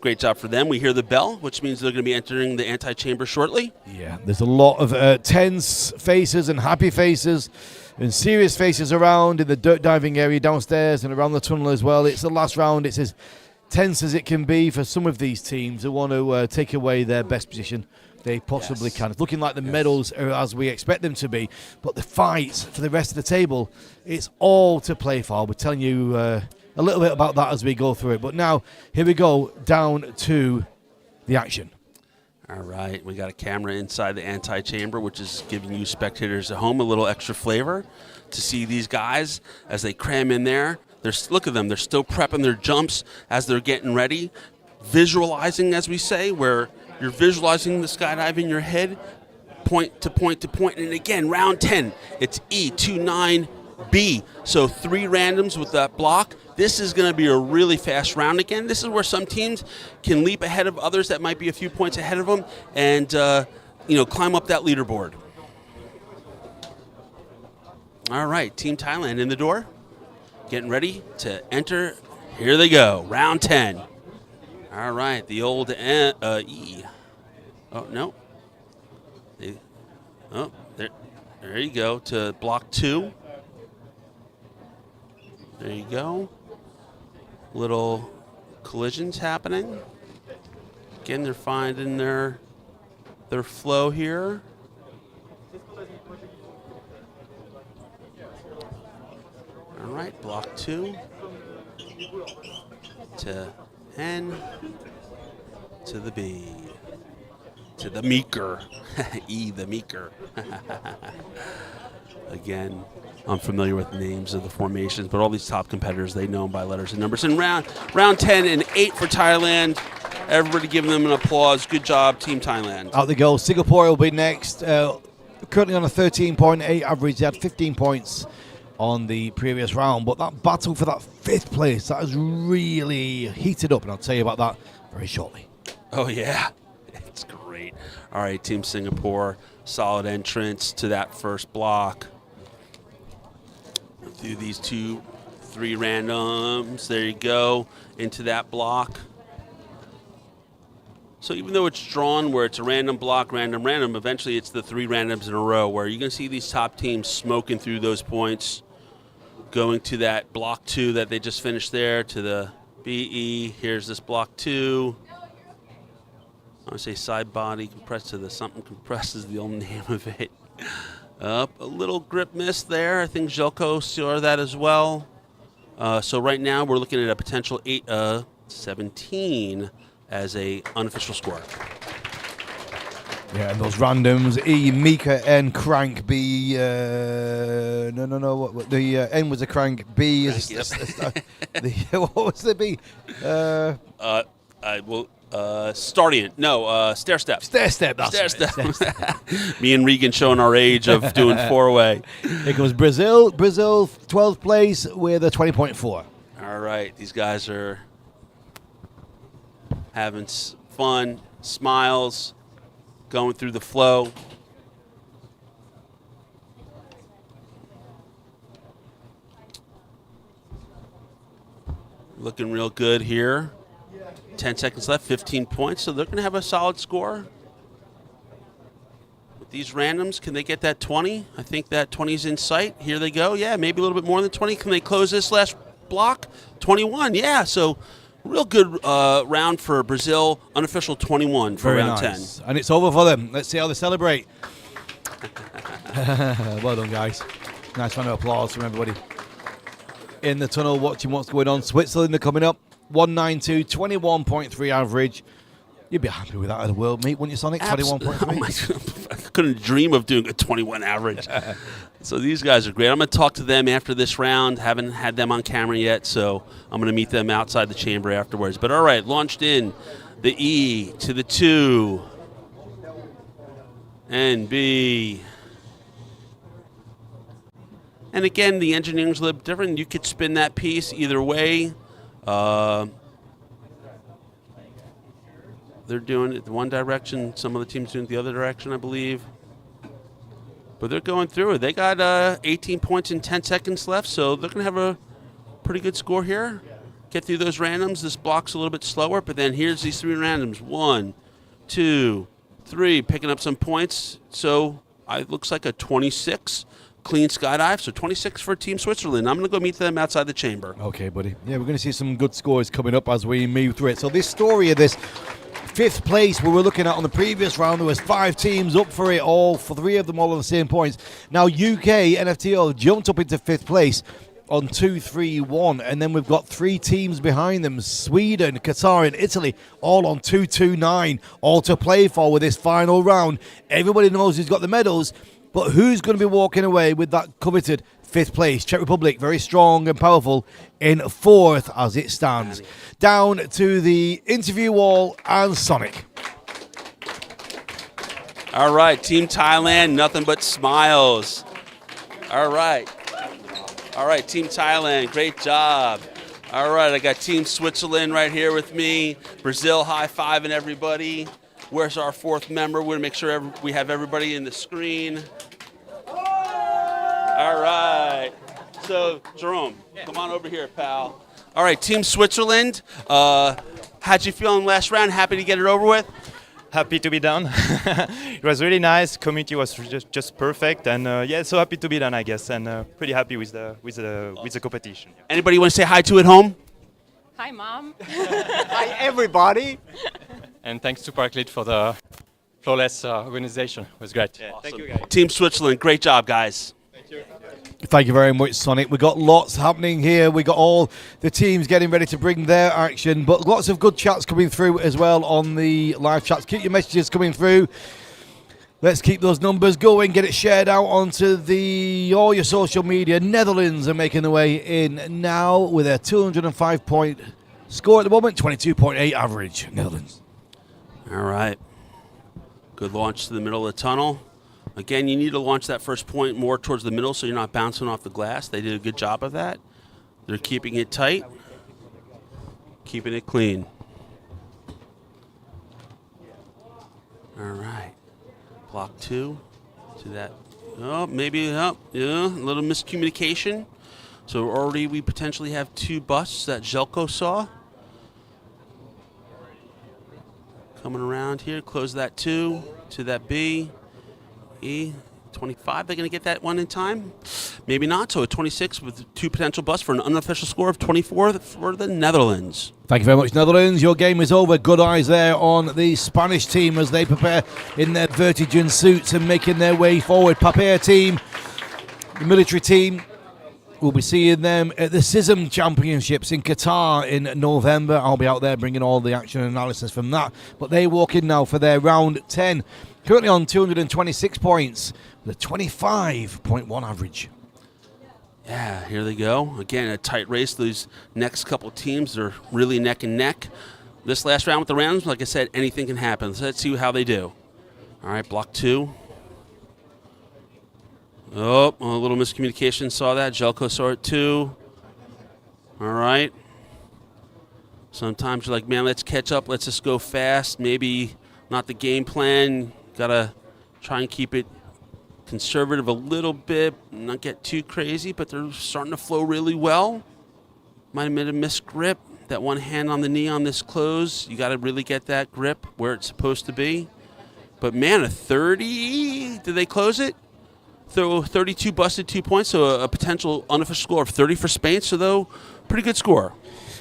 Speaker 2: great job for them. We hear the bell, which means they're going to be entering the anti-chamber shortly.
Speaker 1: Yeah, there's a lot of tense faces and happy faces and serious faces around in the dirt diving area downstairs and around the tunnel as well. It's the last round. It's as tense as it can be for some of these teams who want to take away their best position they possibly can. It's looking like the medals are as we expect them to be, but the fights for the rest of the table, it's all to play for. We're telling you a little bit about that as we go through it. But now, here we go, down to the action.
Speaker 2: All right, we got a camera inside the anti-chamber, which is giving you spectators at home a little extra flavor to see these guys as they cram in there. Look at them, they're still prepping their jumps as they're getting ready, visualizing, as we say, where you're visualizing the skydive in your head, point to point to point. And again, round 10, it's E29B. So 3 randoms with that block. This is going to be a really fast round again. This is where some teams can leap ahead of others that might be a few points ahead of them and, climb up that leaderboard. All right, Team Thailand in the door, getting ready to enter. Here they go, round 10. All right, the old E. Oh, no. There you go, to block 2. There you go. Little collisions happening. Again, they're finding their flow here. All right, block 2. To N, to the B, to the meeker, E, the meeker. Again, I'm familiar with the names of the formations, but all these top competitors, they know them by letters and numbers. And round 10 and 8 for Thailand. Everybody giving them an applause. Good job, Team Thailand.
Speaker 1: Out they go. Singapore will be next. Currently on a 13.8 average. They had 15 points on the previous round, but that battle for that 5th place, that has really heated up, and I'll tell you about that very shortly.
Speaker 2: Oh, yeah. It's great. All right, Team Singapore, solid entrance to that first block. Do these 2-3 randoms. There you go, into that block. So even though it's drawn where it's a random block, random, eventually it's the 3 randoms in a row where you're going to see these top teams smoking through those points, going to that block 2 that they just finished there, to the BE. Here's this block 2. I want to say side body compressed to the something compressed is the old name of it. Up a little grip miss there. I think Jelko saw that as well. So right now we're looking at a potential 17 as a unofficial score.
Speaker 1: Yeah, and those randoms, E, Mika, N, Crank, B, what the N was a Crank, B is what was the B?
Speaker 2: Stair step.
Speaker 1: Stair step, that's
Speaker 2: Stair
Speaker 1: it.
Speaker 2: step.
Speaker 1: Stair step.
Speaker 2: Me and Regan showing our age of doing 4-way.
Speaker 1: Here comes Brazil. Brazil, 12th place with a 20.4.
Speaker 2: All right, these guys are having fun, smiles, going through the flow. Looking real good here. 10 seconds left, 15 points, so they're going to have a solid score. With these randoms, can they get that 20? I think that 20 is in sight. Here they go. Yeah, maybe a little bit more than 20. Can they close this last block? 21, yeah, so real good round for Brazil. Unofficial 21 for
Speaker 1: Very
Speaker 2: round
Speaker 1: nice.
Speaker 2: 10.
Speaker 1: And it's over for them. Let's see how they celebrate. Well done, guys. Nice round of applause from everybody in the tunnel watching what's going on. Switzerland are coming up. 192, 21.3 average. You'd be happy with that at a world meet, wouldn't you, Sonic? 21.3.
Speaker 2: Oh my God. I couldn't dream of doing a 21 average. So these guys are great. I'm going to talk to them after this round. Haven't had them on camera yet, so I'm going to meet them outside the chamber afterwards. But all right, launched in the E to the 2. And B. And again, the engineering's a little different. You could spin that piece either way. They're doing it one direction. Some of the teams doing it the other direction, I believe. But they're going through it. They got 18 points in 10 seconds left, so they're going to have a pretty good score here. Get through those randoms. This block's a little bit slower, but then here's these 3 randoms. 1, 2, 3, picking up some points. So it looks like a 26 clean skydive. So 26 for Team Switzerland. I'm going to go meet them outside the chamber.
Speaker 1: Okay, buddy. Yeah, we're going to see some good scores coming up as we move through it. So this story of this 5th place we were looking at on the previous round, there was 5 teams up for it all, for 3 of them all on the same points. Now UK NFTO jumped up into 5th place on 2-3-1, and then we've got 3 teams behind them, Sweden, Qatar and Italy, all on 2-2-9, all to play for with this final round. Everybody knows who's got the medals, but who's going to be walking away with that coveted 5th place? Czech Republic, very strong and powerful, in 4th as it stands. Down to the interview wall and Sonic.
Speaker 2: All right, Team Thailand, nothing but smiles. All right. All right, Team Thailand, great job. All right, I got Team Switzerland right here with me. Brazil high-fiving everybody. Where's our 4th member? We're going to make sure we have everybody in the screen. All right. So, Jerome, come on over here, pal. All right, Team Switzerland. How'd you feel in the last round? Happy to get it over with?
Speaker 20: Happy to be done. It was really nice. Community was just perfect, and yeah, so happy to be done, I guess, and pretty happy with the competition.
Speaker 2: Anybody want to say hi to at home?
Speaker 18: Hi, Mom.
Speaker 20: Hi, everybody. And thanks to Paraclete for the flawless organization. It was great. Yeah,
Speaker 2: Awesome.
Speaker 20: Thank you, guys.
Speaker 2: Team Switzerland, great job, guys.
Speaker 1: Thank you very much, Sonic. We've got lots happening here. We've got all the teams getting ready to bring their action, but lots of good chats coming through as well on the live chats. Keep your messages coming through. Let's keep those numbers going. Get it shared out onto all your social media. Netherlands are making their way in now with a 205-point score at the moment, 22.8 average. Netherlands.
Speaker 2: All right. Good launch to the middle of the tunnel. Again, you need to launch that first point more towards the middle so you're not bouncing off the glass. They did a good job of that. They're keeping it tight, keeping it clean. All right. Block 2 to that. Oh, maybe, yeah, a little miscommunication. So already we potentially have 2 busts that Zelko saw. Coming around here, close that 2 to that B. E, 25, they're going to get that one in time? Maybe not, so a 26 with 2 potential busts for an unofficial score of 24 for the Netherlands.
Speaker 1: Thank you very much, Netherlands. Your game is over. Good eyes there on the Spanish team as they prepare in their Vertigen suits and making their way forward. Papier team, the military team, we'll be seeing them at the CISM Championships in Qatar in November. I'll be out there bringing all the action and analysis from that. But they walk in now for their round 10. Currently on 226 points with a 25.1 average.
Speaker 2: Yeah, here they go. Again, a tight race. These next couple teams are really neck and neck. This last round with the rounds, like I said, anything can happen. So let's see how they do. All right, block 2. Oh, a little miscommunication. Saw that. Jelko saw it too. All right. Sometimes you're like, man, let's catch up. Let's just go fast. Maybe not the game plan. Got to try and keep it conservative a little bit, not get too crazy, but they're starting to flow really well. Might have made a missed grip. That one hand on the knee on this close, you got to really get that grip where it's supposed to be. But man, a 30, did they close it? 32 busted 2 points, so a potential unofficial score of 30 for Spain, so though, pretty good score.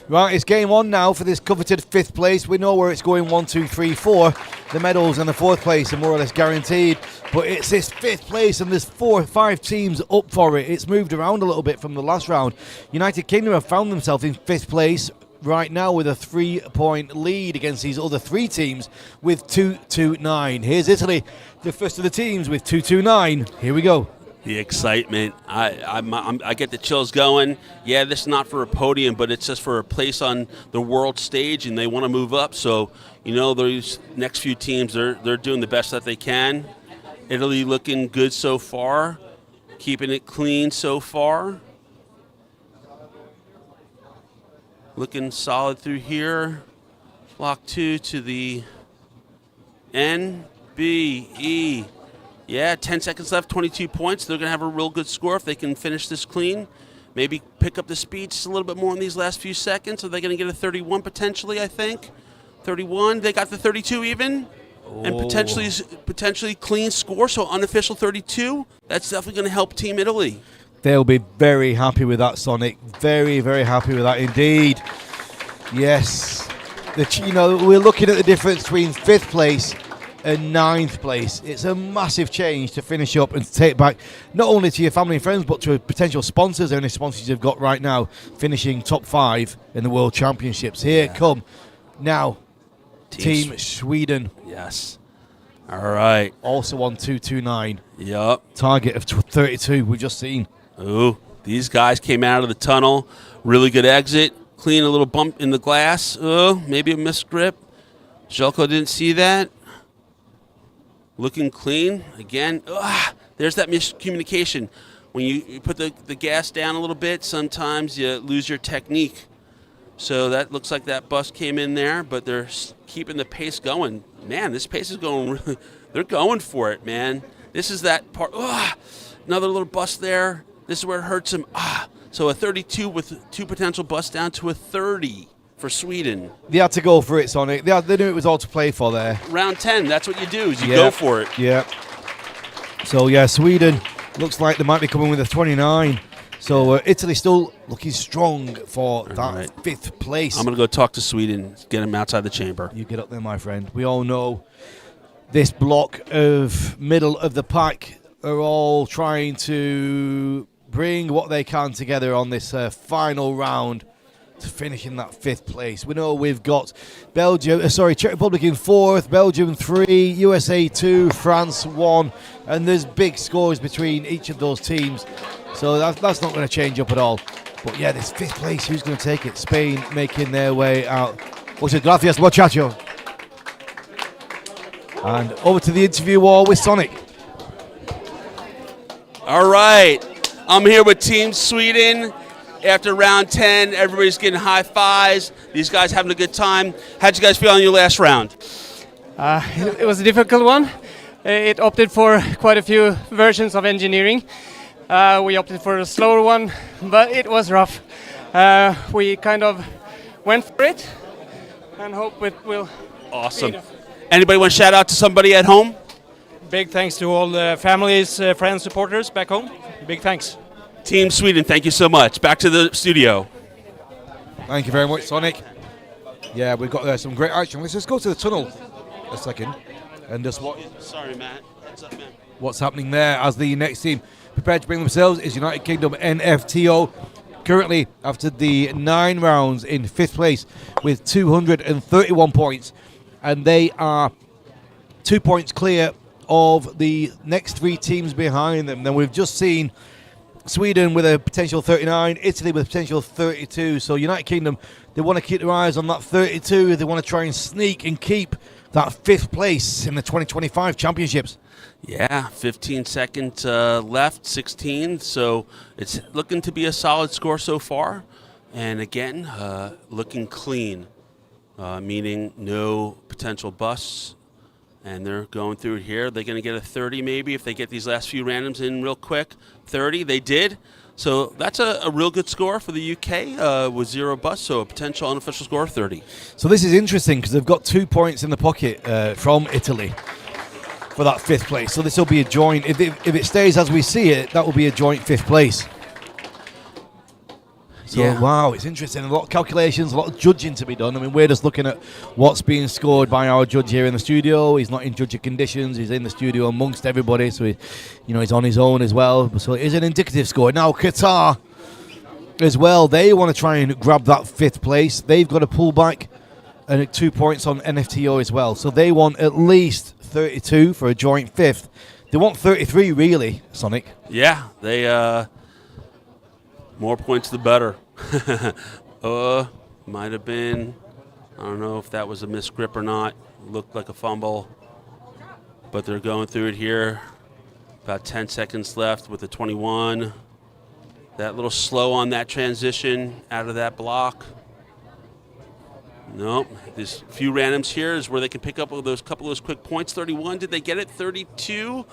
Speaker 1: Right, it's game on now for this coveted 5th place. We know where it's going, 1, 2, 3, 4. the medals and the 4th place are more or less guaranteed, but it's this 5th place and there's 4 or 5 teams up for it. It's moved around a little bit from the last round. United Kingdom have found themselves in 5th place right now with a 3-point lead against these other 3 teams with 2-2-9. Here's Italy, the first of the teams with 2-2-9. Here we go.
Speaker 2: The excitement, I get the chills going. Yeah, this is not for a podium, but it's just for a place on the world stage, and they want to move up. So, you know, those next few teams, they're doing the best that they can. Italy looking good so far, keeping it clean so far. Looking solid through here. Block 2 to the N, B, E. Yeah, 10 seconds left, 22 points. They're going to have a real good score if they can finish this clean. Maybe pick up the speed just a little bit more in these last few seconds. Are they going to get a 31 potentially, I think? 31. They got the 32 even. And potentially clean score, so unofficial 32. That's definitely going to help Team Italy.
Speaker 1: They'll be very happy with that, Sonic. Very, very happy with that indeed. Yes. You know, we're looking at the difference between 5th place and 9th place. It's a massive change to finish up and to take back not only to your family and friends but to potential sponsors. Only sponsors you've got right now finishing top 5 in the World Championships. Here come now Team Sweden.
Speaker 2: Yes. All right.
Speaker 1: Also on 2-2-9.
Speaker 2: Yup.
Speaker 1: Target of 32 we've just seen.
Speaker 2: Ooh, these guys came out of the tunnel. Really good exit. Clean, a little bump in the glass. Oh, maybe a missed grip. Jelko didn't see that. Looking clean. Again, there's that miscommunication. When you put the gas down a little bit, sometimes you lose your technique. So that looks like that bus came in there, but they're keeping the pace going. Man, this pace is going really, they're going for it, man. This is that part. Another little bust there. This is where it hurts them. So a 32 with 2 potential busts down to a 30 for Sweden.
Speaker 1: They had to go for it, Sonic. They knew it was all to play for there.
Speaker 2: Round 10, that's what you do, is you go for it.
Speaker 1: Yeah. So, yeah, Sweden looks like they might be coming with a 29. So, Italy still looking strong for that 5th place.
Speaker 2: I'm going to go talk to Sweden, get them outside the chamber.
Speaker 1: You get up there, my friend. We all know this block of middle of the pack are all trying to bring what they can together on this final round to finish in that 5th place. We know we've got Czech Republic in 4th, Belgium 3, USA 2, France 1, and there's big scores between each of those teams. So that's not going to change up at all. But yeah, this 5th place, who's going to take it? Spain making their way out. Gracias, muchacho. And over to the interview wall with Sonic.
Speaker 2: All right, I'm here with Team Sweden. After round 10, everybody's getting high fives. These guys having a good time. How'd you guys feel on your last round?
Speaker 21: It was a difficult one. It opted for quite a few versions of engineering. We opted for a slower one, but it was rough. We kind of went for it and hope it will.
Speaker 2: Awesome. Anybody want to shout out to somebody at home?
Speaker 21: Big thanks to all the families, friends, supporters back home. Big thanks.
Speaker 2: Team Sweden, thank you so much. Back to the studio.
Speaker 1: Thank you very much, Sonic. Yeah, we've got some great action. Let's just go to the tunnel a second and just watch.
Speaker 2: Sorry, Matt. What's up, man?
Speaker 1: What's happening there as the next team prepared to bring themselves is United Kingdom NFTO. Currently, after the 9 rounds in 5th place with 231 points. And they are 2 points clear of the next 3 teams behind them. Then we've just seen Sweden with a potential 39, Italy with a potential 32. So United Kingdom, they want to keep their eyes on that 32. They want to try and sneak and keep that 5th place in the 2025 championships.
Speaker 2: Yeah, 15 seconds left, 16. So it's looking to be a solid score so far. And again, looking clean, meaning no potential busts. And they're going through it here. They're going to get a 30 maybe if they get these last few randoms in real quick. 30, they did. So that's a real good score for the UK with 0 busts, so a potential unofficial score of 30.
Speaker 1: So this is interesting because they've got 2 points in the pocket from Italy for that 5th place. So this will be a joint. If it stays as we see it, that will be a joint 5th place. So,
Speaker 2: Yeah.
Speaker 1: wow, it's interesting. A lot of calculations, a lot of judging to be done. I mean, we're just looking at what's being scored by our judge here in the studio. He's not in judging conditions. He's in the studio amongst everybody. So, he's on his own as well. So, it is an indicative score. Now, Qatar as well, they want to try and grab that 5th place. They've got to pull back 2 points on NFTO as well. So, they want at least 32 for a joint 5th. They want 33, really, Sonic.
Speaker 2: Yeah, they more points the better. Might have been. I don't know if that was a missed grip or not. Looked like a fumble, but they're going through it here. About 10 seconds left with the 21. That little slow on that transition out of that block. Nope. There's a few randoms here is where they can pick up those couple of those quick points. 31. Did they get it? 32.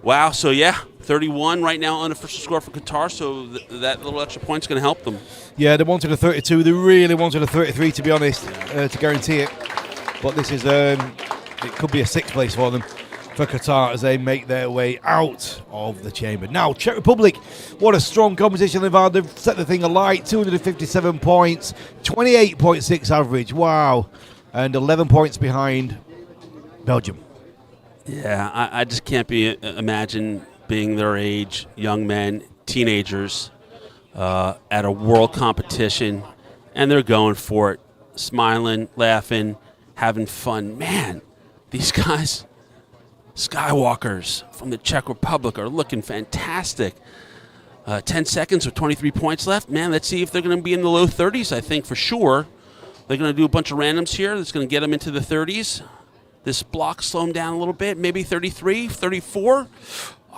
Speaker 2: Wow. So, yeah, 31 right now unofficial score for Qatar. So that little extra point's going to help them.
Speaker 1: Yeah, they wanted a 32. They really wanted a 33, to be honest, to guarantee it. But this is, it could be a 6th place for them, for Qatar, as they make their way out of the chamber. Now, Czech Republic, what a strong competition they've had. They've set the thing alight, 257 points, 28.6 average, wow. And 11 points behind Belgium.
Speaker 2: Yeah, I just can't imagine being their age, young men, teenagers, at a world competition, and they're going for it, smiling, laughing, having fun. Man, these guys, Skywalkers from the Czech Republic, are looking fantastic. 10 seconds with 23 points left. Man, let's see if they're going to be in the low 30s, I think, for sure. They're going to do a bunch of randoms here that's going to get them into the 30s. This block slow them down a little bit, maybe 33, 34.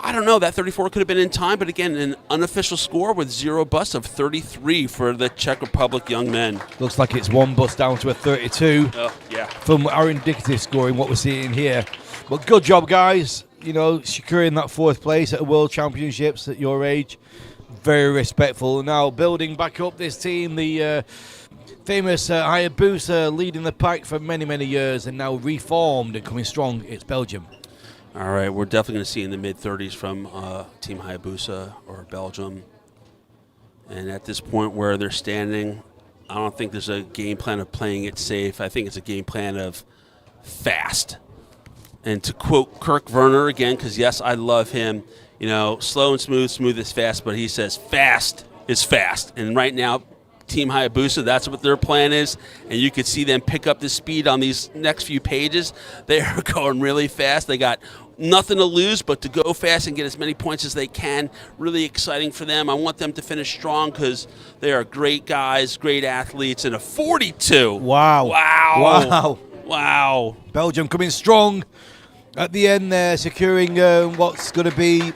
Speaker 2: I don't know. That 34 could have been in time, but again, an unofficial score with 0 busts of 33 for the Czech Republic young men.
Speaker 1: Looks like it's 1 bust down to a 32
Speaker 2: yeah.
Speaker 1: from our indicative scoring, what we're seeing here. But good job, guys. Securing that 4th place at the World Championships at your age. Very respectful. Now, building back up this team, the famous Hayabusa leading the pack for many, many years and now reformed and coming strong. It's Belgium.
Speaker 2: All right, we're definitely going to see in the mid-30s from Team Hayabusa or Belgium. And at this point where they're standing, I don't think there's a game plan of playing it safe. I think it's a game plan of fast. And to quote Kirk Werner again, because, yes, I love him, slow and smooth, smooth is fast, but he says fast is fast. And right now, Team Hayabusa, that's what their plan is, and you could see them pick up the speed on these next few pages. They are going really fast. They got nothing to lose but to go fast and get as many points as they can. Really exciting for them. I want them to finish strong because they are great guys, great athletes, and a 42.
Speaker 1: Wow.
Speaker 2: Wow.
Speaker 1: Wow.
Speaker 2: Wow.
Speaker 1: Belgium coming strong at the end there, securing what's going to be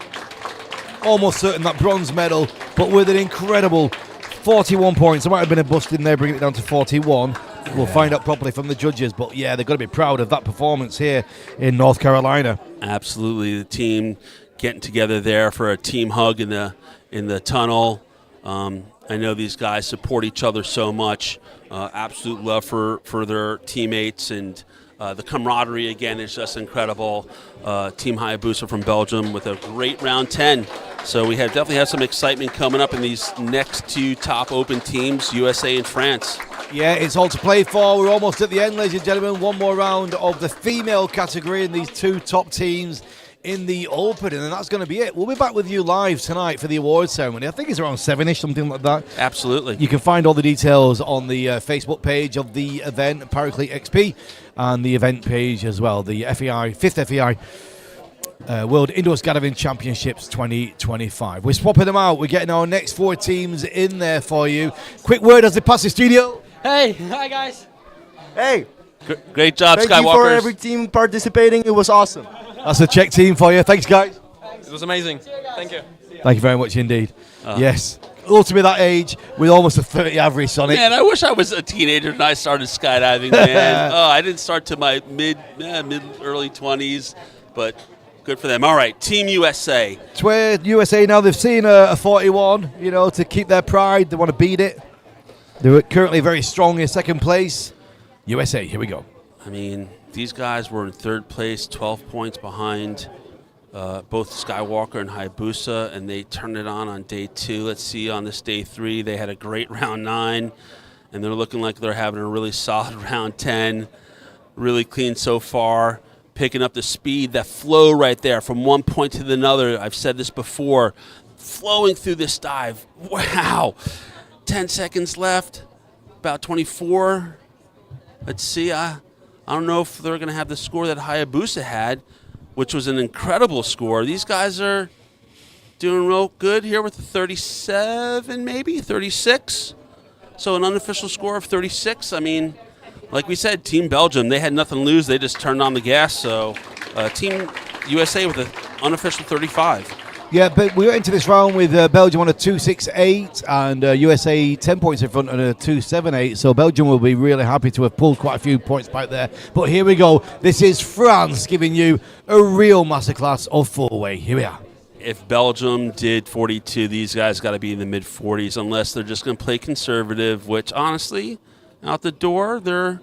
Speaker 1: almost certain that bronze medal, but with an incredible 41 points. There might have been a bust in there, bringing it down to 41. We'll find out properly from the judges, but yeah, they've got to be proud of that performance here in North Carolina.
Speaker 2: Absolutely, the team getting together there for a team hug in the tunnel. I know these guys support each other so much. Absolute love for their teammates, and the camaraderie again is just incredible. Team Hayabusa from Belgium with a great round 10. So we definitely have some excitement coming up in these next 2 top open teams, USA and France.
Speaker 1: Yeah, it's all to play for. We're almost at the end, ladies and gentlemen. One more round of the female category in these 2 top teams in the Open, and that's going to be it. We'll be back with you live tonight for the awards ceremony. I think it's around 7ish, something like that.
Speaker 2: Absolutely.
Speaker 1: You can find all the details on the Facebook page of the event, Paraclete XP, and the event page as well, the FAI, 5th FAI World Indoor Skydiving Championships 2025. We're swapping them out. We're getting our next 4 teams in there for you. Quick word as they pass the studio.
Speaker 21: Hey, hi guys.
Speaker 10: Hey.
Speaker 2: Great job, Skywalkers.
Speaker 10: Thank you for every team participating. It was awesome.
Speaker 1: That's the Czech team for you. Thanks, guys.
Speaker 21: It was amazing. Thank you.
Speaker 1: Thank you very much indeed. Yes. All to be that age with almost a 30 average, Sonic.
Speaker 2: Man, I wish I was a teenager and I started skydiving, man. I didn't start to my early 20s, but good for them. All right, Team USA.
Speaker 1: It's where USA now, they've seen a 41, to keep their pride. They want to beat it. They're currently very strong in 2nd place. USA, here we go.
Speaker 2: I mean, these guys were in 3rd place, 12 points behind both Skywalker and Hayabusa, and they turned it on day 2. Let's see, on this day 3, they had a great round 9, and they're looking like they're having a really solid round 10. Really clean so far, picking up the speed, that flow right there from one point to another. I've said this before, flowing through this dive. Wow. 10 seconds left, about 24. Let's see, I don't know if they're going to have the score that Hayabusa had, which was an incredible score. These guys are doing real good here with the 37, maybe 36. So an unofficial score of 36. I mean, like we said, Team Belgium, they had nothing to lose. They just turned on the gas. So Team USA with an unofficial 35.
Speaker 1: Yeah, but we went into this round with Belgium on a 2.68 and USA 10 points in front on a 2.78. So Belgium will be really happy to have pulled quite a few points back there. But here we go. This is France giving you a real masterclass of 4-way. Here we are.
Speaker 2: If Belgium did 42, these guys got to be in the mid-40s unless they're just going to play conservative, which honestly, out the door, they're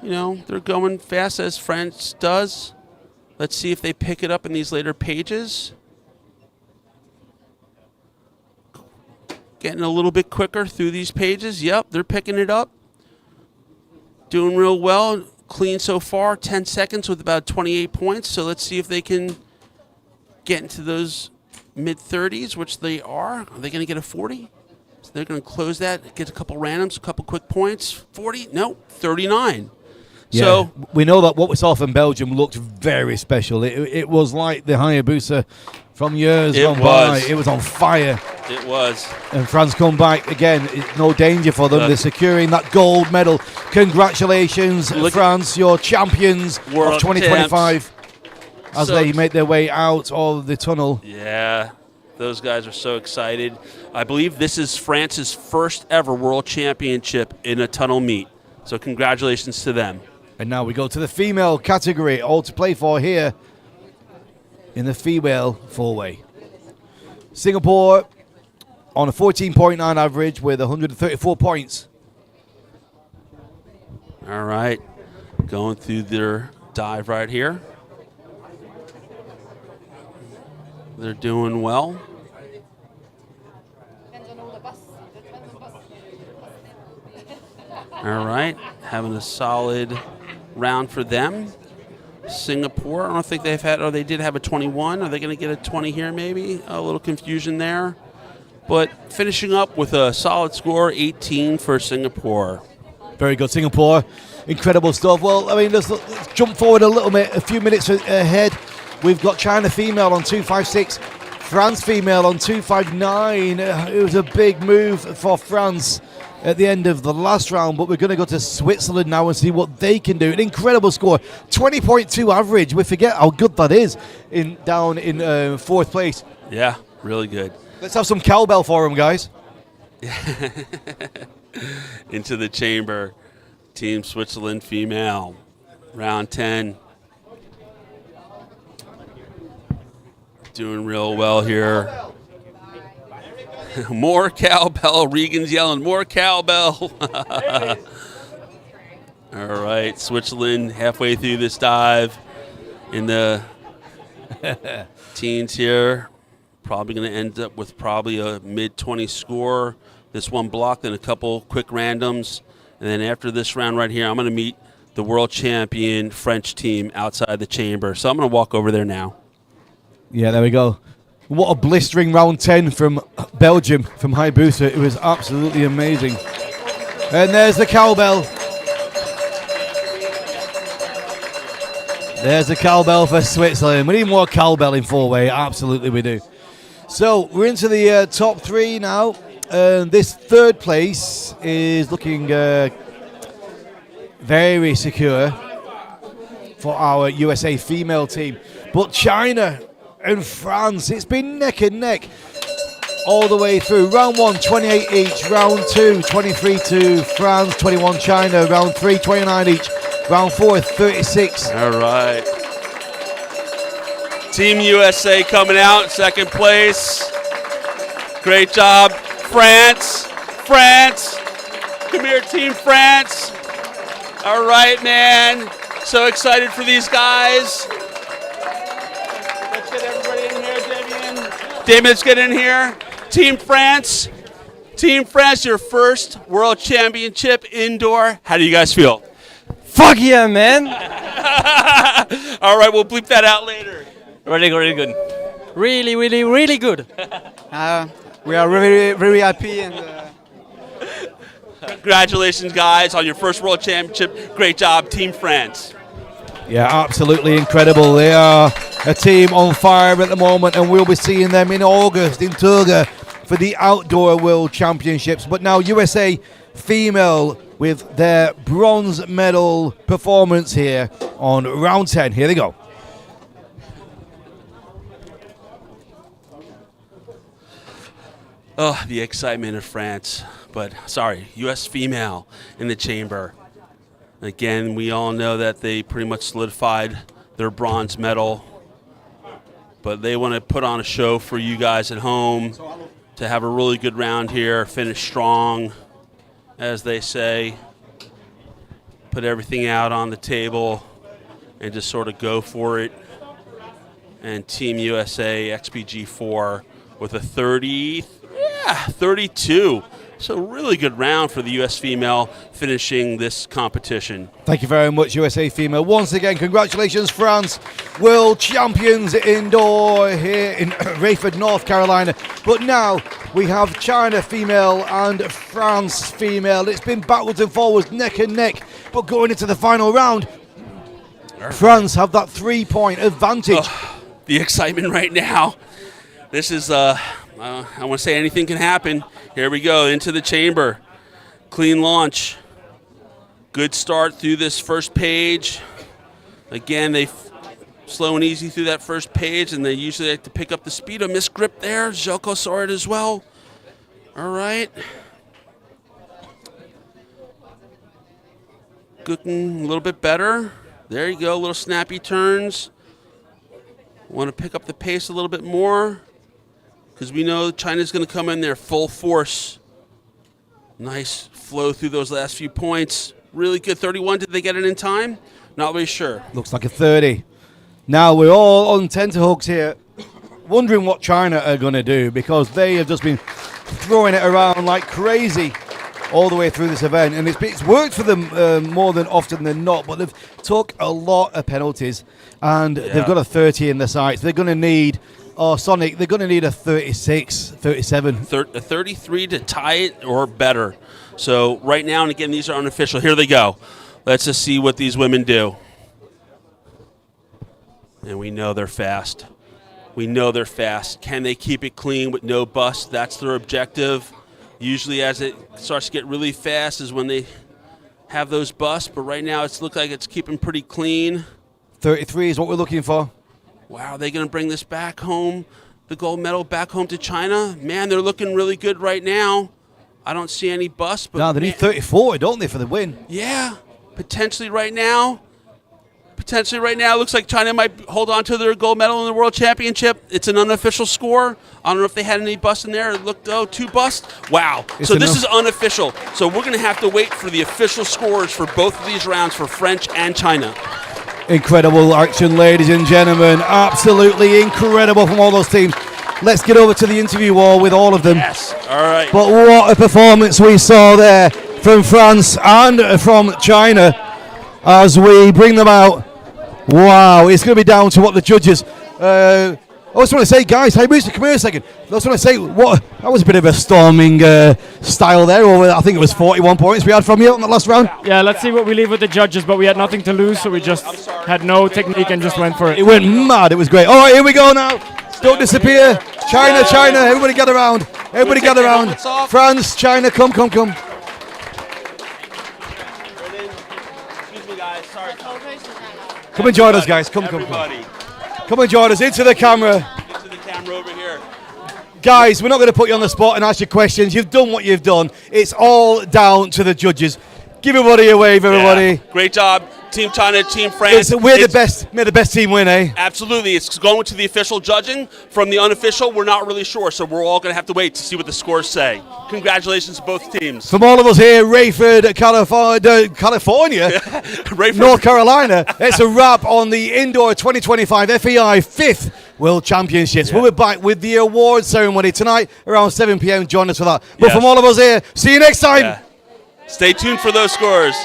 Speaker 2: going fast as France does. Let's see if they pick it up in these later pages. Getting a little bit quicker through these pages. Yep, they're picking it up. Doing real well. Clean so far. 10 seconds with about 28 points. So let's see if they can get into those mid-30s, which they are. Are they going to get a 40? So they're going to close that, get a couple randoms, a couple quick points. 40? No, 39.
Speaker 1: Yeah,
Speaker 2: so
Speaker 1: we know that what we saw from Belgium looked very special. It was like the Hayabusa from years gone by. It was on fire.
Speaker 2: It was.
Speaker 1: And France come back again. It's no danger for them. They're securing that gold medal. Congratulations, France, your champions of 2025 as they make their way out of the tunnel.
Speaker 2: Yeah, those guys are so excited. I believe this is France's first ever world championship in a tunnel meet. So congratulations to them.
Speaker 1: And now we go to the female category, all to play for here in the female 4-way. Singapore on a 14.9 average with 134 points.
Speaker 2: All right, going through their dive right here. They're doing well. All right, having a solid round for them. Singapore, I don't think they've had, they did have a 21. Are they going to get a 20 here maybe? A little confusion there. But finishing up with a solid score, 18 for Singapore.
Speaker 1: Very good, Singapore. Incredible stuff. Well, I mean, let's jump forward a little bit, a few minutes ahead. We've got China female on 2.56, France female on 2.59. It was a big move for France at the end of the last round, but we're going to go to Switzerland now and see what they can do. An incredible score, 20.2 average. We forget how good that is down in fourth place.
Speaker 2: Yeah, really good.
Speaker 1: Let's have some cowbell for them, guys.
Speaker 2: Into the chamber. Team Switzerland female, round 10. Doing real well here. More cowbell. Regan's yelling, more cowbell. All right, Switzerland halfway through this dive in the teens here. Probably going to end up with probably a mid-20 score. This one block, then a couple quick randoms. And then after this round right here, I'm going to meet the world champion French team outside the chamber. So I'm going to walk over there now.
Speaker 1: Yeah, there we go. What a blistering round 10 from Belgium, from Hayabusa. It was absolutely amazing. And there's the cowbell. There's the cowbell for Switzerland. We need more cowbell in 4-way. Absolutely we do. So we're into the top 3 now. This third place is looking very secure for our USA female team. But China and France, it's been neck and neck all the way through. Round 1, 28 each. Round 2, 23 to France, 21 China. Round 3, 29 each. Round 4, 36.
Speaker 2: All right. Team USA coming out, second place. Great job, France. France. Come here, Team France. All right, man. So excited for these guys. Damon, let's get in here. Team France. Team France, your first World Championship indoor. How do you guys feel?
Speaker 21: Fuck yeah, man.
Speaker 2: All right, we'll bleep that out later.
Speaker 21: Really good.
Speaker 8: Really good.
Speaker 10: We are very happy and.
Speaker 2: Congratulations, guys, on your first World Championship. Great job, Team France.
Speaker 1: Yeah, absolutely incredible. They are a team on fire at the moment, and we'll be seeing them in August in Turga for the Outdoor World Championships. But now USA female with their bronze medal performance here on round 10. Here they go.
Speaker 2: Oh, the excitement of France. But, sorry, U.S. female in the chamber. Again, we all know that they pretty much solidified their bronze medal. But they want to put on a show for you guys at home to have a really good round here, finish strong, as they say. Put everything out on the table and just sort of go for it. And Team USA XPG4 with a 32. So really good round for the U.S. female finishing this competition.
Speaker 1: Thank you very much, USA female. Once again, congratulations, France, world champions indoor here in Rayford, North Carolina. But now we have China female and France female. It's been backwards and forwards, neck and neck. But going into the final round, France have that 3-point advantage.
Speaker 2: Oh, the excitement right now. This is, I want to say anything can happen. Here we go, into the chamber. Clean launch. Good start through this first page. Again, they slow and easy through that first page, and they usually like to pick up the speed. A missed grip there. Zelko saw it as well. All right. Looking a little bit better. There you go, little snappy turns. Want to pick up the pace a little bit more, because we know China's going to come in there full force. Nice flow through those last few points. Really good 31. Did they get it in time? Not really sure.
Speaker 1: Looks like a 30. Now we're all on tenterhooks here, wondering what China are going to do, because they have just been throwing it around like crazy all the way through this event. And it's worked for them more than often than not, but they've took a lot of penalties, and they've got a 30 in the sights. They're going to need... Oh, Sonic, they're going to need a 36, 37.
Speaker 2: A 33 to tie it or better. So right now, and again, these are unofficial. Here they go. Let's just see what these women do. And we know they're fast. We know they're fast. Can they keep it clean with no bust? That's their objective. Usually as it starts to get really fast is when they have those busts. But right now, it's looked like it's keeping pretty clean.
Speaker 1: 33 is what we're looking for.
Speaker 2: Wow, are they going to bring this back home, the gold medal back home to China? Man, they're looking really good right now. I don't see any busts. But
Speaker 1: no, they need 34, don't they, for the win?
Speaker 2: Yeah, potentially right now. Looks like China might hold on to their gold medal in the World Championship. It's an unofficial score. I don't know if they had any busts in there. It looked, 2 busts. Wow. So this is unofficial. So we're going to have to wait for the official scores for both of these rounds for French and China.
Speaker 1: Incredible action, ladies and gentlemen. Absolutely incredible from all those teams. Let's get over to the interview wall with all of them.
Speaker 2: Yes, all right.
Speaker 1: But what a performance we saw there from France and from China as we bring them out. Wow, it's going to be down to what the judges... I just want to say, guys, hey, Bruce, come here a second. I just want to say, that was a bit of a storming style there. I think it was 41 points we had from you on the last round.
Speaker 3: Yeah, let's see what we leave with the judges, but we had nothing to lose, so we just had no technique and just went for it.
Speaker 1: It went mad. It was great. All right, here we go now. Don't disappear. China, everybody gather around. Everybody gather around. France, China, come.
Speaker 2: Excuse me, guys. Sorry.
Speaker 1: Come and join us, guys. Come. Come and join us into the camera.
Speaker 2: Into the camera over here.
Speaker 1: Guys, we're not going to put you on the spot and ask you questions. You've done what you've done. It's all down to the judges. Give everybody a wave, everybody.
Speaker 2: Yeah. Great job, Team China, Team France.
Speaker 1: We're the best. We're the best team win, eh?
Speaker 2: Absolutely. It's going to the official judging. From the unofficial, we're not really sure, so we're all going to have to wait to see what the scores say. Congratulations to both teams.
Speaker 1: From all of us here, Rayford, California,
Speaker 2: Rayford.
Speaker 1: North Carolina, it's a wrap on the Indoor 2025 FAI 5th World Championships. We'll be back with the award ceremony tonight around 7 p.m. Join us for that. But from all of us here, see you next time.
Speaker 2: Yeah. Stay tuned for those scores.